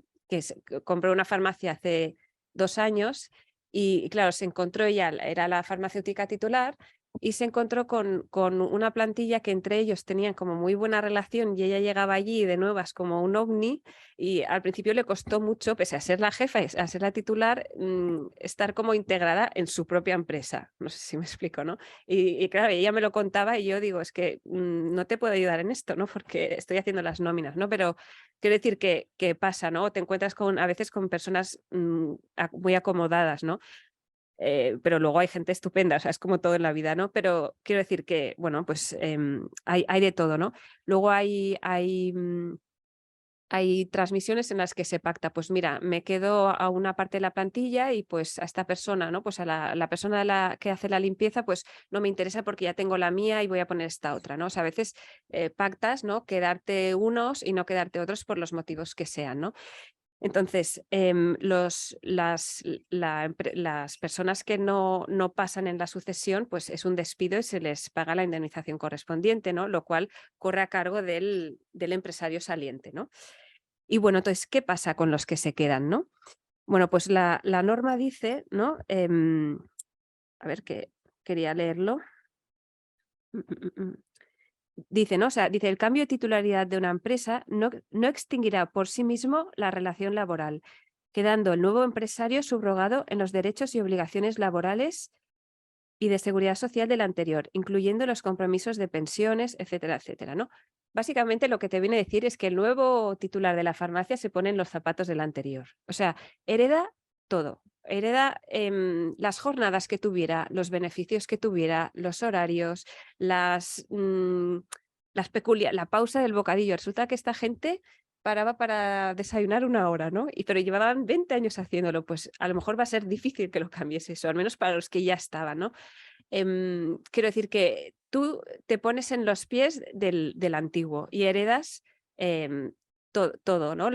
compró una farmacia hace 2 años Y claro, se encontró ella, era la farmacéutica titular, y se encontró con una plantilla que entre ellos tenían como muy buena relación y ella llegaba allí de nuevas como un ovni y al principio le costó mucho, pese a ser la jefa y a ser la titular, estar como integrada en su propia empresa. No sé si me explico, ¿no? Y claro, ella me lo contaba y yo digo, es que no te puedo ayudar en esto, ¿no? Porque estoy haciendo las nóminas, ¿no? Pero quiero decir que pasa, ¿no? Te encuentras a veces con personas muy acomodadas, ¿no? Pero luego hay gente estupenda, o sea, es como todo en la vida, ¿no? Pero quiero decir que, bueno, pues hay de todo, ¿no? Luego hay transmisiones en las que se pacta, pues mira, me quedo a una parte de la plantilla y pues a esta persona, ¿no? Pues a la persona que hace la limpieza, pues no me interesa porque ya tengo la mía y voy a poner esta otra, ¿no? O sea, a veces pactas, ¿no? Quedarte unos y no quedarte otros por los motivos que sean, ¿no? Entonces, las personas que no pasan en la sucesión, pues es un despido y se les paga la indemnización correspondiente, ¿no? Lo cual corre a cargo del empresario saliente, ¿no? Y bueno, entonces, ¿qué pasa con los que se quedan, no? Bueno, pues la norma dice, ¿no? A ver, que quería leerlo. Dice, ¿no? O sea, dice, el cambio de titularidad de una empresa no extinguirá por sí mismo la relación laboral, quedando el nuevo empresario subrogado en los derechos y obligaciones laborales y de seguridad social del anterior, incluyendo los compromisos de pensiones, etcétera, etcétera, ¿no? Básicamente lo que te viene a decir es que el nuevo titular de la farmacia se pone en los zapatos del anterior. O sea, hereda todo. Hereda las jornadas que tuviera, los beneficios que tuviera, los horarios, la pausa del bocadillo. Resulta que esta gente paraba para desayunar 1 hora, ¿no? Pero llevaban 20 años haciéndolo, pues a lo mejor va a ser difícil que lo cambies eso, al menos para los que ya estaban, ¿no? Quiero decir que tú te pones en los pies del antiguo y heredas todo, ¿no?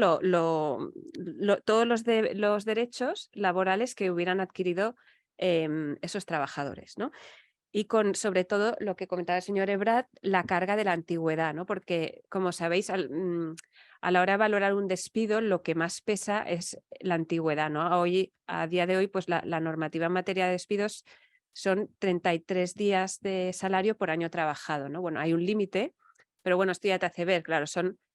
Todos los derechos laborales que hubieran adquirido esos trabajadores, ¿no? Y sobre todo lo que comentaba el señor Ebrard, la carga de la antigüedad, ¿no? Porque, como sabéis, a la hora de valorar un despido, lo que más pesa es la antigüedad, ¿no? A día de hoy, pues la normativa en materia de despidos son 33 días de salario por año trabajado, ¿no? Bueno, hay un límite, pero bueno, esto ya te hace ver, claro,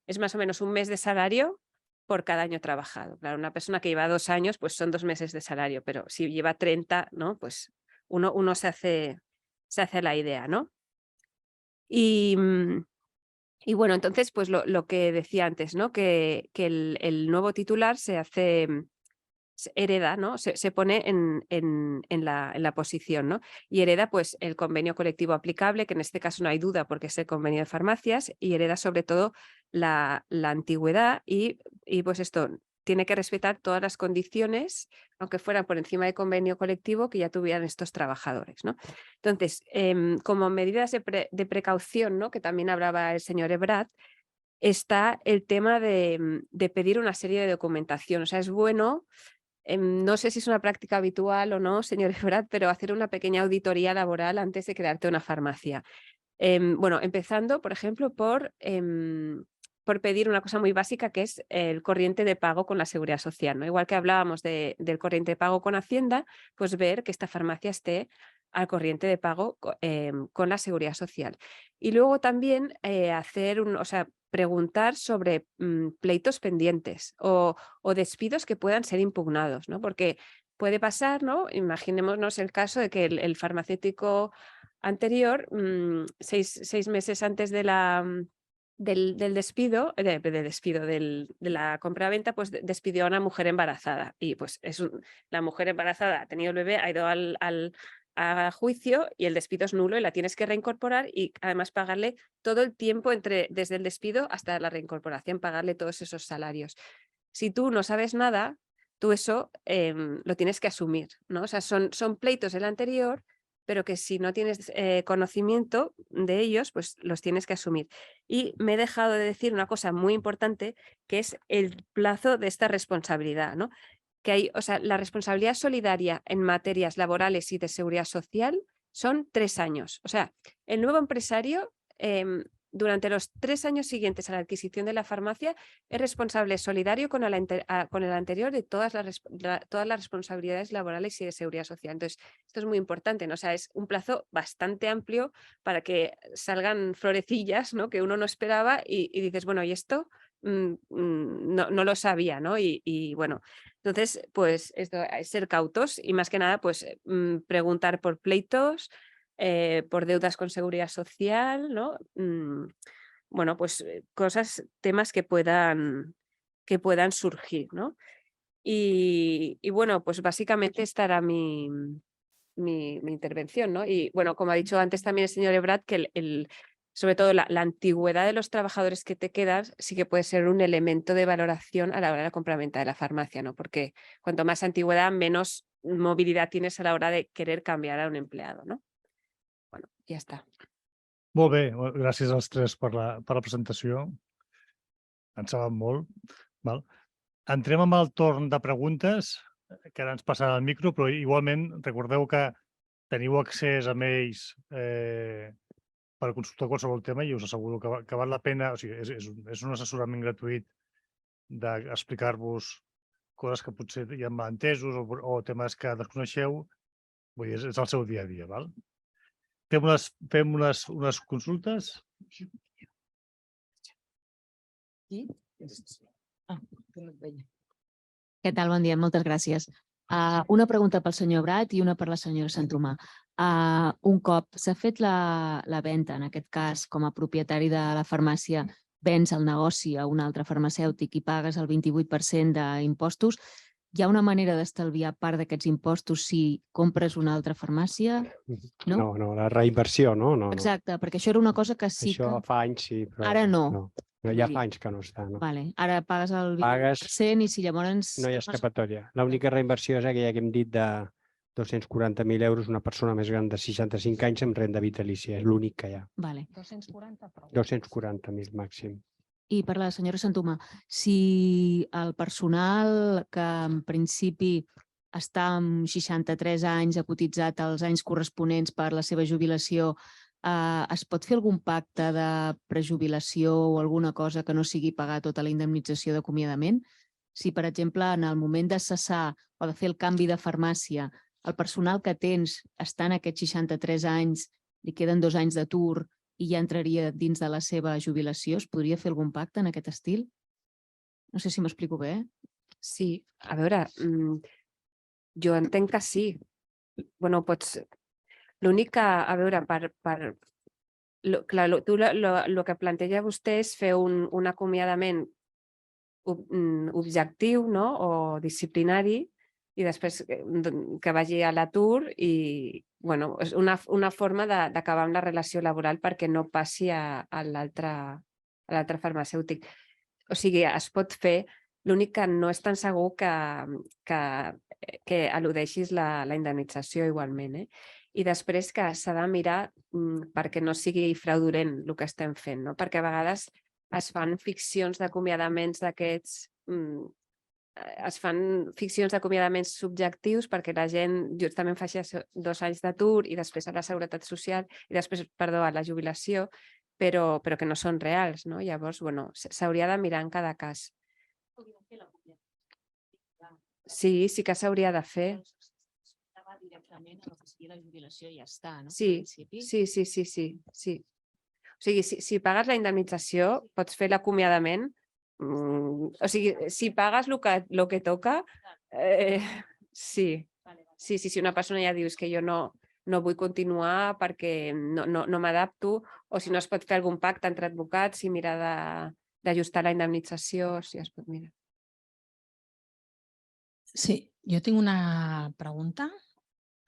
es más o menos un mes de salario por cada año trabajado. Claro, una persona que lleva 2 años, pues son 2 meses de salario, pero si lleva 30, ¿no? Pues uno se hace la idea, ¿no? Y bueno, entonces, pues lo que decía antes, ¿no? Que el nuevo titular se hereda, ¿no? Se pone en la posición, ¿no? Y hereda pues el convenio colectivo aplicable, que en este caso no hay duda porque es el convenio de farmacias, y hereda sobre todo la antigüedad y pues esto tiene que respetar todas las condiciones, aunque fueran por encima del convenio colectivo, que ya tuvieran estos trabajadores, ¿no? Entonces, como medidas de precaución, ¿no? Que también hablaba el señor Ebrard, está el tema de pedir una serie de documentación. O sea, es bueno, no sé si es una práctica habitual o no, señor Ebrard, pero hacer una pequeña auditoría laboral antes de crearte una farmacia. Bueno, empezando, por ejemplo, por pedir una cosa muy básica que es el corriente de pago con la Seguridad Social, ¿no? Igual que hablábamos del corriente de pago con Hacienda, pues ver que esta farmacia esté al corriente de pago con la Seguridad Social. Y luego también preguntar sobre pleitos pendientes o despidos que puedan ser impugnados, ¿no? Porque puede pasar, ¿no? Imaginémonos el caso de que el farmacéutico anterior, 6 meses antes del despido, de la compra-venta, pues despidió a una mujer embarazada. Y pues la mujer embarazada ha tenido el bebé, ha ido a juicio y el despido es nulo y la tienes que reincorporar y además pagarle todo el tiempo desde el despido hasta la reincorporación, pagarle todos esos salarios. Si tú no sabes nada, tú eso lo tienes que asumir, ¿no? O sea, son pleitos del anterior, pero que si no tienes conocimiento de ellos, pues los tienes que asumir. Y me he dejado de decir una cosa muy importante, que es el plazo de esta responsabilidad, ¿no? Que hay, o sea, la responsabilidad solidaria en materias laborales y de seguridad social son 3 años. O sea, el nuevo empresario durante los 3 años siguientes a la adquisición de la farmacia es responsable solidario con el anterior de todas las responsabilidades laborales y de seguridad social. Entonces, esto es muy importante, ¿no? O sea, es un plazo bastante amplio para que salgan florecillas, ¿no? Que uno no esperaba y dices, bueno, ¿y esto? No lo sabía, ¿no? Y bueno, entonces, pues esto es ser cautos y más que nada, pues preguntar por pleitos, por deudas con seguridad social, ¿no? Bueno, pues temas que puedan surgir, ¿no? Y bueno, pues básicamente esta era mi intervención, ¿no? Y bueno, como ha dicho antes también el señor Ebrat, que sobre todo la antigüedad de los trabajadores que te quedas sí que puede ser un elemento de valoración a la hora de la compraventa de la farmacia, ¿no? Porque cuanto más antigüedad, menos movilidad tienes a la hora de querer cambiar a un empleado, ¿no? Bueno, ja està. Molt bé, gràcies als tres per la presentació. En saben molt. Val. Entrem amb el torn de preguntes, que ara ens passarà el micro, però igualment recordeu que teniu accés a ells per consultar qualsevol tema i us asseguro que val la pena, o sigui, és un assessorament gratuït d'explicar-vos coses que potser hi ha malentesos o temes que desconeixeu. Vull dir, és el seu dia a dia, val? Fem unes consultes. Què tal? Bon dia, moltes gràcies. Una pregunta pel senyor Brat i una per la senyora Santomà. Un cop s'ha fet la venda, en aquest cas, com a propietari de la farmàcia, vens el negoci a un altre farmacèutic i pagues el 28% d'impostos, hi ha una manera d'estalviar part d'aquests impostos si compres una altra farmàcia? No? No, la reinversió, no? Exacte, perquè això era una cosa que sí que... Això fa anys, sí, però... Ara no. Ja fa anys que no està, no? Vale. Ara pagues el 20% i si llavors... No hi ha escapatòria. L'única reinversió és aquella que hem dit de 240.000 euros una persona més gran de 65 anys amb renda vitalícia. És l'únic que hi ha. Vale. 240.000 màxim. I per la senyora Santomà, si el personal que en principi està amb 63 anys, ha cotitzat els anys corresponents per la seva jubilació, es pot fer algun pacte de prejubilació o alguna cosa que no sigui pagar tota la indemnització d'acomiadament? Si, per exemple, en el moment de cessar o de fer el canvi de farmàcia, el personal que tens està en aquests 63 anys, li queden 2 anys d'atur i ja entraria dins de la seva jubilació, es podria fer algun pacte en aquest estil? No sé si m'explico bé. Sí, a veure, jo entenc que sí. Bueno, pots... L'únic que, a veure, tu el que planteja vostè és fer un acomiadament objectiu, no? O disciplinari i després que vagi a l'atur i, bueno, és una forma d'acabar amb la relació laboral perquè no passi a l'altre farmacèutic. O sigui, es pot fer, l'únic que no és tan segur que al·ludeixis la indemnització igualment, I després que s'ha de mirar perquè no sigui fraudulent el que estem fent, no? Perquè a vegades es fan ficcions d'acomiadaments d'aquests... Es fan ficcions d'acomiadaments subjectius perquè la gent justament faci 2 anys d'atur i després a la Seguretat Social i després, perdó, a la jubilació, però que no són reals, no? Llavors, bueno, s'hauria de mirar en cada cas. Sí, sí que s'hauria de fer. Directament a l'oficina de jubilació i ja està, no? Sí. O sigui, si pagues la indemnització, pots fer l'acomiadament. O sigui, si pagues el que toca, sí. Si una persona ja diu que jo no vull continuar perquè no m'adapto, o si no es pot fer algun pacte entre advocats i mirar d'ajustar la indemnització, si es pot mirar. Sí, jo tinc una pregunta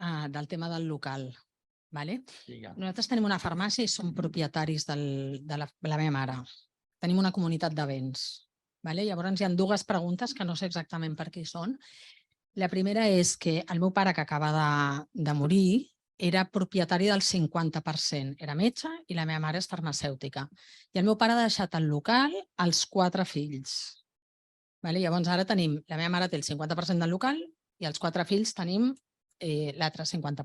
del tema del local. Nosaltres tenim una farmàcia i som propietaris de la meva mare. Tenim una comunitat de béns. Llavors hi ha 2 preguntes que no sé exactament per què són. La primera és que el meu pare, que acaba de morir, era propietari del 50%. Era metge i la meva mare és farmacèutica. I el meu pare ha deixat el local als 4 fills. Llavors ara tenim, la meva mare té el 50% del local i els 4 fills tenim l'altre 50%.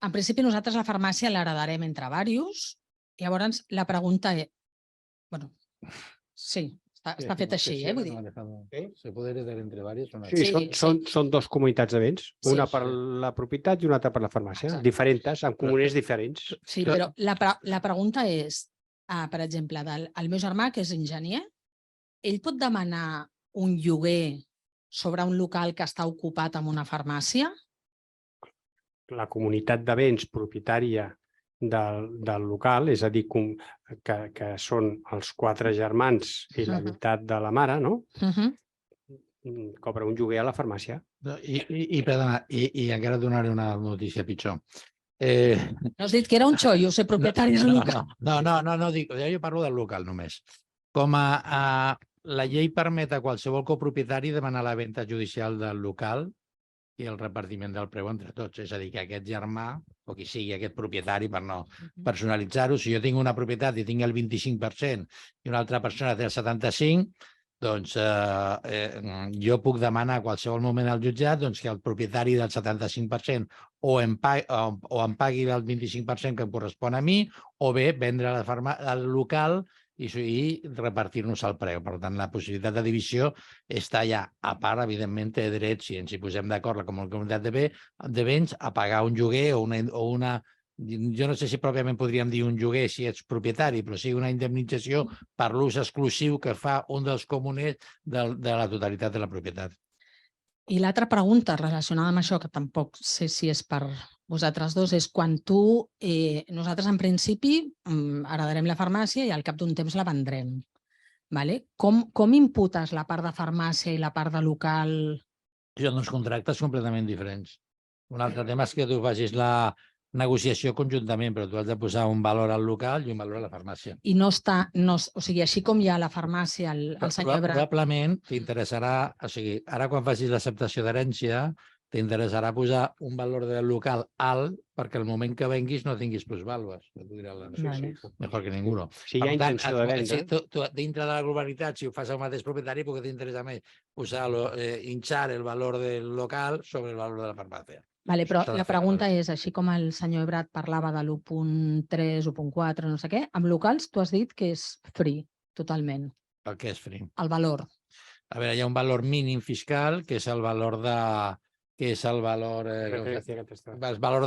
En principi nosaltres la farmàcia l'heredarem entre diversos Llavors, la pregunta és... Bueno, sí, està fet així, vull dir. Se puede heredar entre varios. Sí, Sí, són dos comunitats de béns, Sí. una per la propietat i una altra per la farmàcia, Exacte. diferents, amb comunitats diferents. Sí, però la pregunta és, per exemple, el meu germà, que és enginyer, ell pot demanar un lloguer sobre un local que està ocupat amb una farmàcia? La comunitat de béns propietària del local, és a dir, que són els 4 germans i la meitat de la mare, no? Cobra un lloguer a la farmàcia. Perdona, i encara et donaré una notícia pitjor. No has dit que era un xollo ser propietari del local? No, dic, jo parlo del local només. Com la llei permet a qualsevol copropietari demanar la venda judicial del local i el repartiment del preu entre tots. És a dir, que aquest germà, o qui sigui aquest propietari, per no personalitzar-ho, si jo tinc una propietat i tinc el 25% i una altra persona té el 75%, doncs jo puc demanar a qualsevol moment al jutjat que el propietari del 75% o em pagui el 25% que em correspon a mi, o bé vendre el local i repartir-nos el preu. Per tant, la possibilitat de divisió està allà. A part, evidentment, té dret, si ens hi posem d'acord com a comunitat de béns, a pagar un lloguer o una... Jo no sé si pròpiament podríem dir un lloguer si ets propietari, però sí una indemnització per l'ús exclusiu que fa un dels comuners de la totalitat de la propietat. I l'altra pregunta relacionada amb això, que tampoc sé si és per vosaltres dos, és quan nosaltres en principi heredarem la farmàcia i al cap d'un temps la vendrem. Com imputes la part de farmàcia i la part de local? Són dos contractes completament diferents. Un altre tema és que tu facis la negociació conjuntament, però tu has de posar un valor al local i un valor a la farmàcia. I no està... O sigui, així com hi ha la farmàcia, el senyor Ebrat... Probablement t'interessarà... O sigui, ara quan facis l'acceptació d'herència, t'interessarà posar un valor del local alt perquè el moment que venguis no tinguis plusvàlues. Mejor que ningú. Si hi ha intenció de vendre... Dintre de la globalitat, si ho fas al mateix propietari, perquè t'interessa més posar hinchar el valor del local sobre el valor de la farmàcia. Vale, però la pregunta és, així com el senyor Ebrat parlava de l'1.3, 1.4, no sé què, amb locals tu has dit que és free, totalment. El que és free? El valor. A veure, hi ha un valor mínim fiscal, que és el valor de... el valor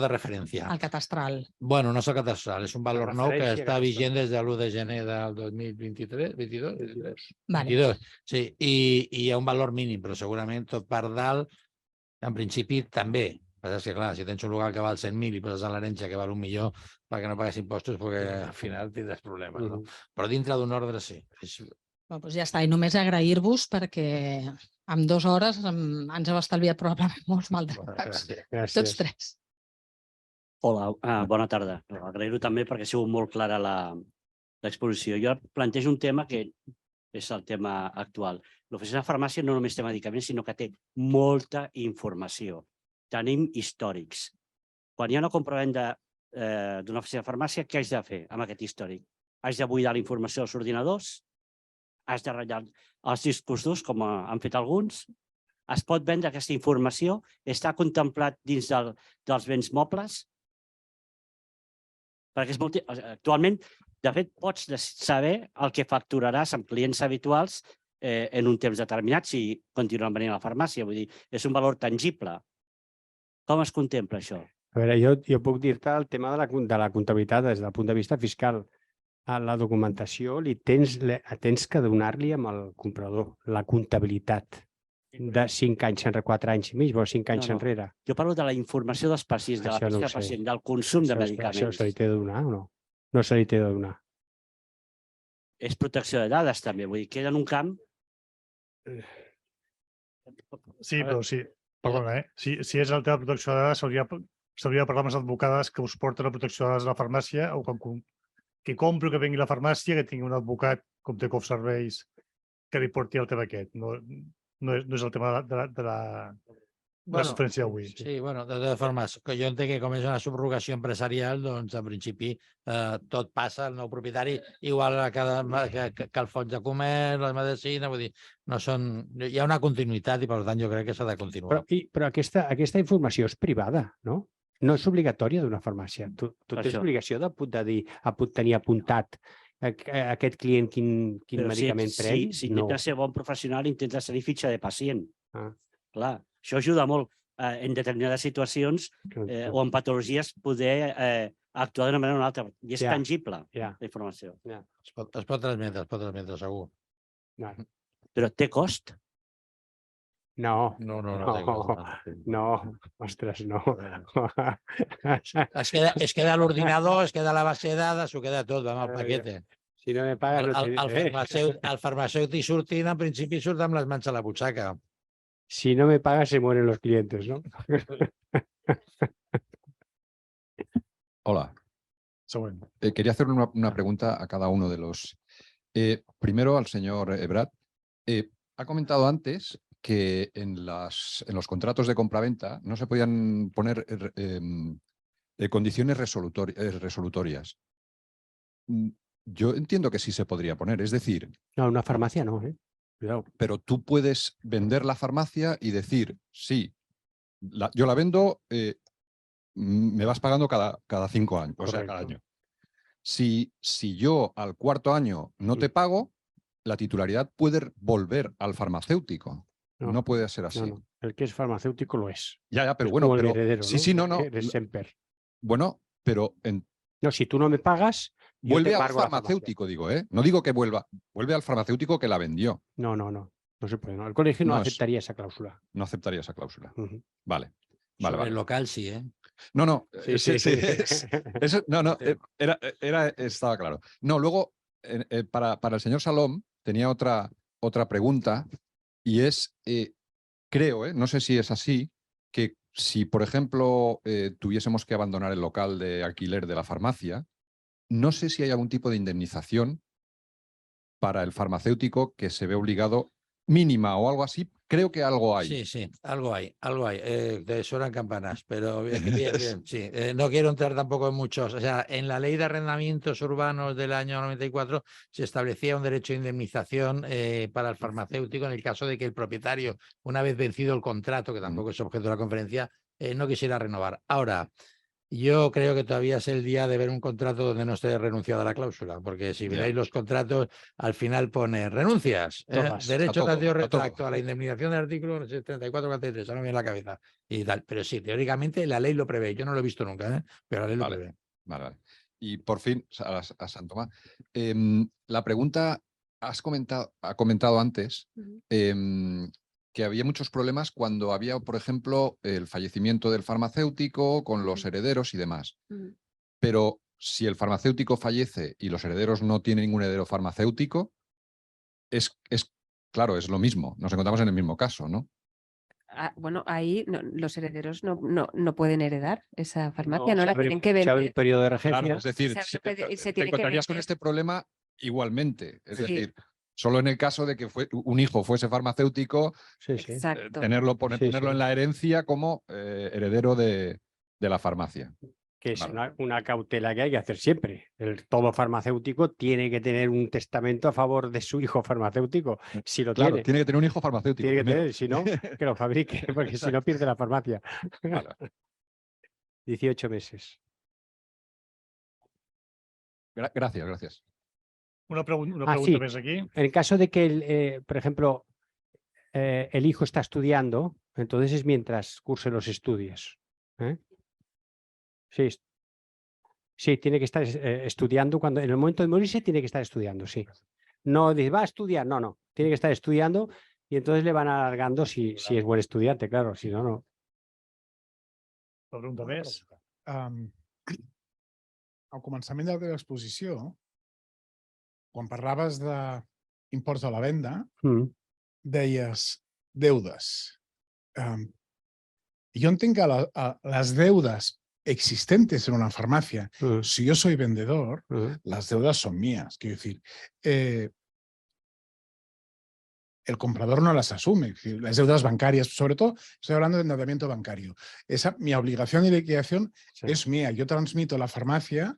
de referència. El catastral. Bueno, no és el catastral, és un valor nou que està vigent des de l'1 de gener del 2023, 22? Vale. 22, sí, i hi ha un valor mínim, però segurament tot per dalt, en principi, també. És que, clar, si tens un local que val 100.000 i poses a l'herència que val 1 milió perquè no pagues impostos, perquè al final tindràs problemes, no? Però dintre d'un ordre sí. Doncs ja està, i només agrair-vos perquè en 2 hores ens heu estalviat probablement molts maldecaps. Tots 3. Hola, bona tarda. Agrair-ho també perquè ha sigut molt clara l'exposició. Jo plantejo un tema que és el tema actual. L'oficina de farmàcia no només té medicaments, sinó que té molta informació. Tenim històrics. Quan hi ha una compravenda d'una oficina de farmàcia, què haig de fer amb aquest històric? Haig de buidar la informació dels ordinadors? Haig de ratllar els discos durs, com han fet alguns? Es pot vendre aquesta informació? Està contemplat dins dels béns mobles? Perquè actualment, de fet, pots saber el que facturaràs amb clients habituals en un temps determinat si continuen venint a la farmàcia. Vull dir, és un valor tangible. Com es contempla això? A veure, jo puc dir-te el tema de la comptabilitat des del punt de vista fiscal. A la documentació tens que donar-li amb el comprador la comptabilitat de 5 anys enrere, 4 anys i mig, o 5 anys enrere. Jo parlo de la informació dels pacients, de la ficha del pacient, del consum de medicaments. Això se li té de donar o no? No se li té de donar. És protecció de dades també, vull dir, queda en un camp... Sí, però sí. Perdona, si és el tema de protecció de dades, s'hauria de parlar amb les advocades que us porten la protecció de dades a la farmàcia, o que compro que vengui a la farmàcia, que tingui un advocat com té COF Serveis que li porti el tema aquest. No és el tema de la sofrència d'avui. Sí, bueno, de totes formes, jo entenc que com és una subrogació empresarial, doncs en principi tot passa al nou propietari, igual que el fons de comerç, la medicina, vull dir, hi ha una continuïtat i per tant jo crec que s'ha de continuar. Però aquesta informació és privada, no? No és obligatòria d'una farmàcia. Tu tens Això. obligació de tenir apuntat aquest client quin Però medicament pren? si No. intentes ser bon professional, intentes tenir fitxa de pacient. Ah. Clar, això ajuda molt en determinades situacions o en patologies poder actuar d'una manera o una altra. I és tangible, la informació. Es pot transmetre, segur. Però té cost? No. No. No, ostres, no. Es queda el ordinador, es queda la base de dades, s'ho queda tot, va amb el paquete. Si no me pagas... El farmacèutic sortint, en principi surt amb les mans a la butxaca. Si no me pagas, se mueren los clientes, ¿no? Hola. Quería hacer una pregunta a cada uno de los... primero al señor Ebrat. Ha comentado antes que en los contratos de compraventa no se podían poner condiciones resolutorias. Yo entiendo que sí se podría poner, es decir... No, una farmacia no, Cuidado. Pero tú puedes vender la farmacia y decir, sí, yo la vendo, me vas pagando cada 5 años, o sea, cada año. Si yo al 4.º año no te pago, la titularidad puede volver al farmacéutico. No puede ser así. No. El que es farmacéutico lo es. Ya, pero bueno, pero... heredero, sí, no. Eres Semper. Bueno, pero... No, si tú no me pagas... Vuelve al farmacéutico, digo, ¿eh? No digo que vuelva. Vuelve al farmacéutico que la vendió. No se puede. No. El colegio no aceptaría esa cláusula. No aceptaría esa cláusula. Vale. Sobre el local sí, ¿eh? No. Sí. Eso, estaba claro. No, luego, para el señor Salom, tenía otra pregunta y es, creo, no sé si es así, que si, por ejemplo, tuviésemos que abandonar el local de alquiler de la farmacia, no sé si hay algún tipo de indemnización para el farmacéutico que se ve obligado, mínima o algo así. Creo que algo hay. Sí, algo hay. Suenan campanas, pero bien, sí. No quiero entrar tampoco en muchos. O sea, en la ley de arrendamientos urbanos del año 94 se establecía un derecho de indemnización para el farmacéutico en el caso de que el propietario, una vez vencido el contrato, que tampoco es objeto de la conferencia, no quisiera renovar. Ahora, yo creo que todavía es el día de ver un contrato donde no esté renunciado a la cláusula, porque si miráis los contratos, al final pone renuncias, derecho de retracto a la indemnización del artículo 34-43, ahora me viene en la cabeza y tal. Pero sí, teóricamente la ley lo prevé. Yo no lo he visto nunca, pero la ley lo prevé. Vale. Y por fin, a San Tomás, la pregunta, ha comentado antes que había muchos problemas cuando había, por ejemplo, el fallecimiento del farmacéutico con los herederos y demás. Pero si el farmacéutico fallece y los herederos no tienen ningún heredero farmacéutico, claro, es lo mismo. Nos encontramos en el mismo caso, ¿no? Bueno, ahí los herederos no pueden heredar esa farmacia, no la tienen que Se vender. abre el periodo de regencia. Claro, es decir, te encontrarías con este problema igualmente. Es decir, solo en el caso de que un hijo fuese farmacéutico, ponerlo en la herencia como heredero de la farmacia. Que es una cautela que hay que hacer siempre. Todo farmacéutico tiene que tener un testamento a favor de su hijo farmacéutico. Si lo tiene que tener un hijo farmacéutico. Tiene que tener, si no, que lo fabrique, porque si no pierde la farmacia. 18 meses. Gracias. Una pregunta más aquí. En el caso de que, por ejemplo, el hijo está estudiando, entonces es mientras curse los estudios. Sí, tiene que estar estudiando. En el momento de morirse tiene que estar estudiando, sí. No dice, va a estudiar, no. Tiene que estar estudiando y entonces le van alargando si es buen estudiante, claro, si no, no. La pregunta més. Al començament de la teva exposició, quan parlaves d'imports a la venda, deies deudes. Jo entenc que les deudes existentes en una farmacia, si yo soy vendedor, las deudas son mías. Quiero decir, el comprador no las asume. Las deudas bancarias, sobre todo, estoy hablando de endeudamiento bancario. Mi obligación de liquidación es mía. Yo transmito la farmacia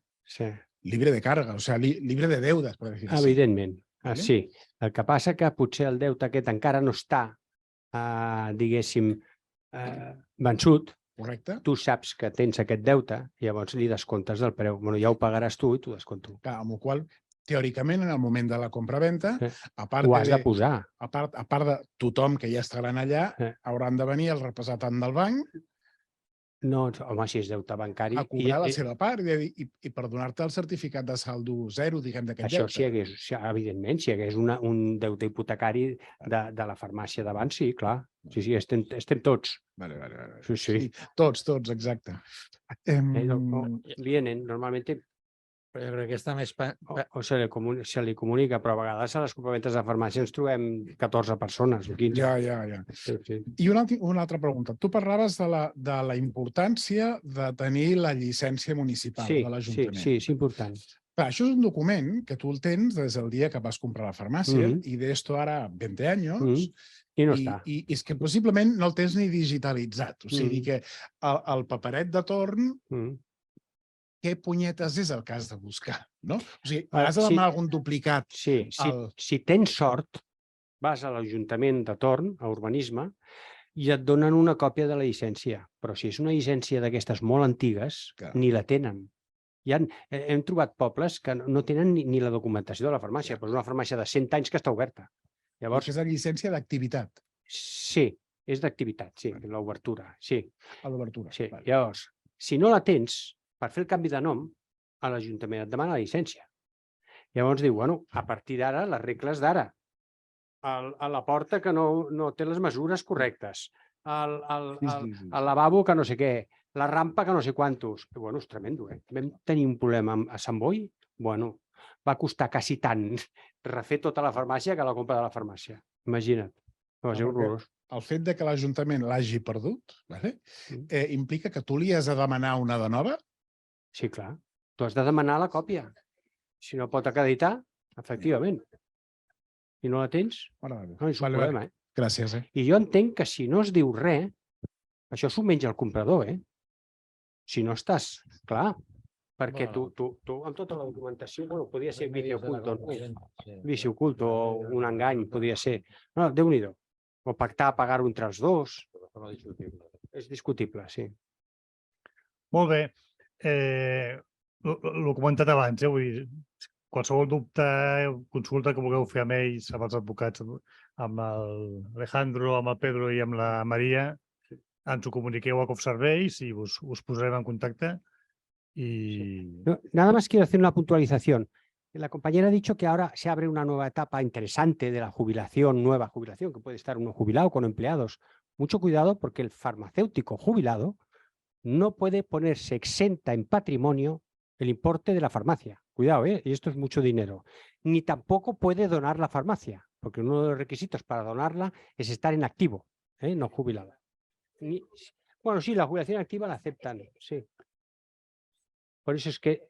libre de carga, o sea, libre de deudas, por decir así. Evidentment. Sí. El que passa que potser el deute aquest encara no està, diguéssim, vençut, Correcte. tu saps que tens aquest deute i llavors li descomptes del preu. Bueno, ja ho pagaràs tu i t'ho desconto. Clar, amb la qual cosa, teòricament, en el moment de la compra-venta, a part Ho has de posar. a part de tothom que ja estaran allà, hauran de venir el representant del banc No, home, si és deute bancari... a cobrar la seva part i per donar-te el certificat de saldo zero, diguem, d'aquest Això deute. si hi hagués, evidentment, si hi hagués un deute hipotecari de la farmàcia d'abans, sí, clar. Sí, estem tots. Vale. Sí. Tots, exacte. Vienen, normalmente, Però jo crec que està més... o se li comunica, però a vegades a les compraventes de farmàcia ens trobem 14 persones o 15. Ja. Sí. I una altra pregunta. Tu parlaves de la importància de tenir la llicència municipal de l'Ajuntament. Sí, és important. Clar, això és un document que tu el tens des del dia que vas comprar la farmàcia i d'esto ara 20 anys I no està. i és que possiblement no el tens ni digitalitzat. O sigui que el paperet de torn, què punyetes és el que has de buscar? No? O sigui, has de demanar algun duplicat. Sí, si tens sort, vas a l'Ajuntament de torn, a Urbanisme, i et donen una còpia de la llicència. Però si és una llicència d'aquestes molt antigues, ni la tenen. Hem trobat pobles que no tenen ni la documentació de la farmàcia, però és una farmàcia de 100 anys que està oberta. Llavors, és la llicència d'activitat. Sí, és d'activitat, sí, l'obertura, sí. L'obertura. Sí. Llavors, si no la tens, per fer el canvi de nom, a l'Ajuntament et demana la llicència. Llavors diu, bueno, a partir d'ara, les regles d'ara. A la porta que no té les mesures correctes. Al lavabo que no sé què. La rampa que no sé quantos. Bueno, és tremendo, eh? Vam tenir un problema a Sant Boi. Bueno, va costar quasi tant refer tota la farmàcia que la compra de la farmàcia. Imagina't. Va ser horrorós. El fet de que l'Ajuntament l'hagi perdut implica que tu li has de demanar una de nova? Sí, clar. Tu has de demanar la còpia. Si no pot acreditar, efectivament. I no la tens, no és un problema. Gràcies. I jo entenc que si no es diu res, això s'ho menja el comprador, Si no estàs clar, perquè tu amb tota la documentació, podria ser vici ocult o un engany, podria ser. No, Déu-n'hi-do. O pactar, pagar-ho entre els dos. És discutible, sí. Molt bé. L'ho he comentat abans, vull dir, qualsevol dubte, consulta que vulgueu fer amb ells, amb els advocats, amb l'Alejandro, amb el Pedro i amb la Maria, ens ho comuniqueu a CofServeis y us posarem en contacte. Nada más quiero hacer una puntualización. La compañera ha dicho que ahora se abre una nueva etapa interesante de la jubilación, nueva jubilación, que puede estar uno jubilado con empleados. Mucho cuidado porque el farmacéutico jubilado no puede ponerse exenta en patrimonio el importe de la farmacia. Cuidado, y esto es mucho dinero. Ni tampoco puede donar la farmacia, porque uno de los requisitos para donarla es estar en activo, no jubilado. Bueno, sí, la jubilación activa la aceptan, sí. Por eso es que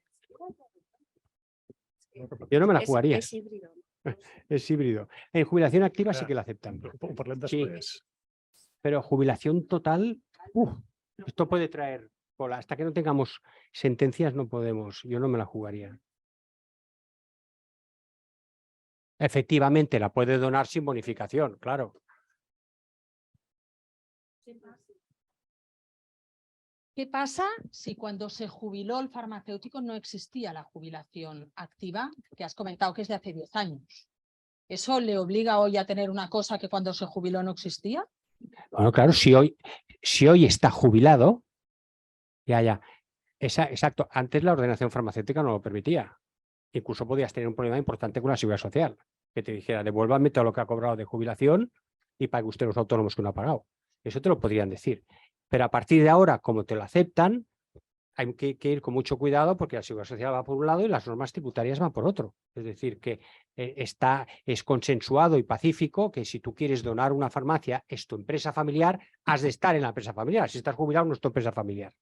yo no me la jugaría. Es híbrido. Es híbrido. En jubilación activa sí que la aceptan. Sí. Pero jubilación total, esto puede traer cola. Hasta que no tengamos sentencias no podemos. Yo no me la jugaría. Efectivamente, la puede donar sin bonificación, claro. ¿Qué pasa si cuando se jubiló el farmacéutico no existía la jubilación activa, que has comentado que es de hace 10 años? ¿Eso le obliga hoy a tener una cosa que cuando se jubiló no existía? Bueno, claro, si hoy está jubilado, exacto, antes la ordenación farmacéutica no lo permitía. Incluso podías tener un problema importante con la seguridad social, que te dijera, devuélvame todo lo que ha cobrado de jubilación y pague usted los autónomos que no ha pagado. Eso te lo podrían decir. Pero a partir de ahora, como te lo aceptan, hay que ir con mucho cuidado porque la seguridad social va por un lado y las normas tributarias van por otro. Es decir, que es consensuado y pacífico que si tú quieres donar una farmacia, es tu empresa familiar, has de estar en la empresa familiar. Si estás jubilado, no es tu empresa familiar.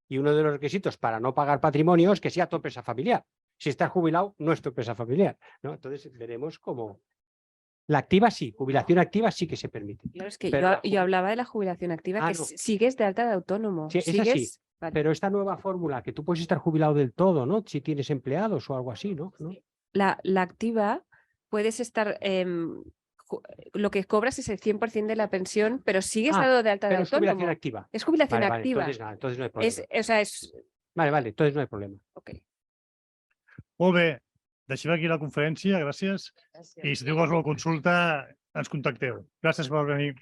Y uno de los requisitos para no pagar patrimonio es que sea tu empresa familiar. Si estás jubilado, no es tu empresa familiar, ¿no? Entonces veremos cómo... La activa sí, jubilación activa sí que se permite. Claro, es que yo hablaba de la jubilación activa, que sigues de alta de autónomo. Sí, es así, pero esta nueva fórmula, que tú puedes estar jubilado del todo, ¿no? Si tienes empleados o algo así, ¿no? La activa, puedes estar lo que cobras es el 100% de la pensión, pero sigues Ah, dado de alta de Pero es jubilación autónomo. activa. Es jubilación Vale, activa. entonces, nada, entonces no hay problema. O sea, es... Vale, entonces no hay problema. ok. Molt bé, deixem aquí la conferència, gràcies. I si teniu qualsevol consulta, ens contacteu. Gràcies per venir.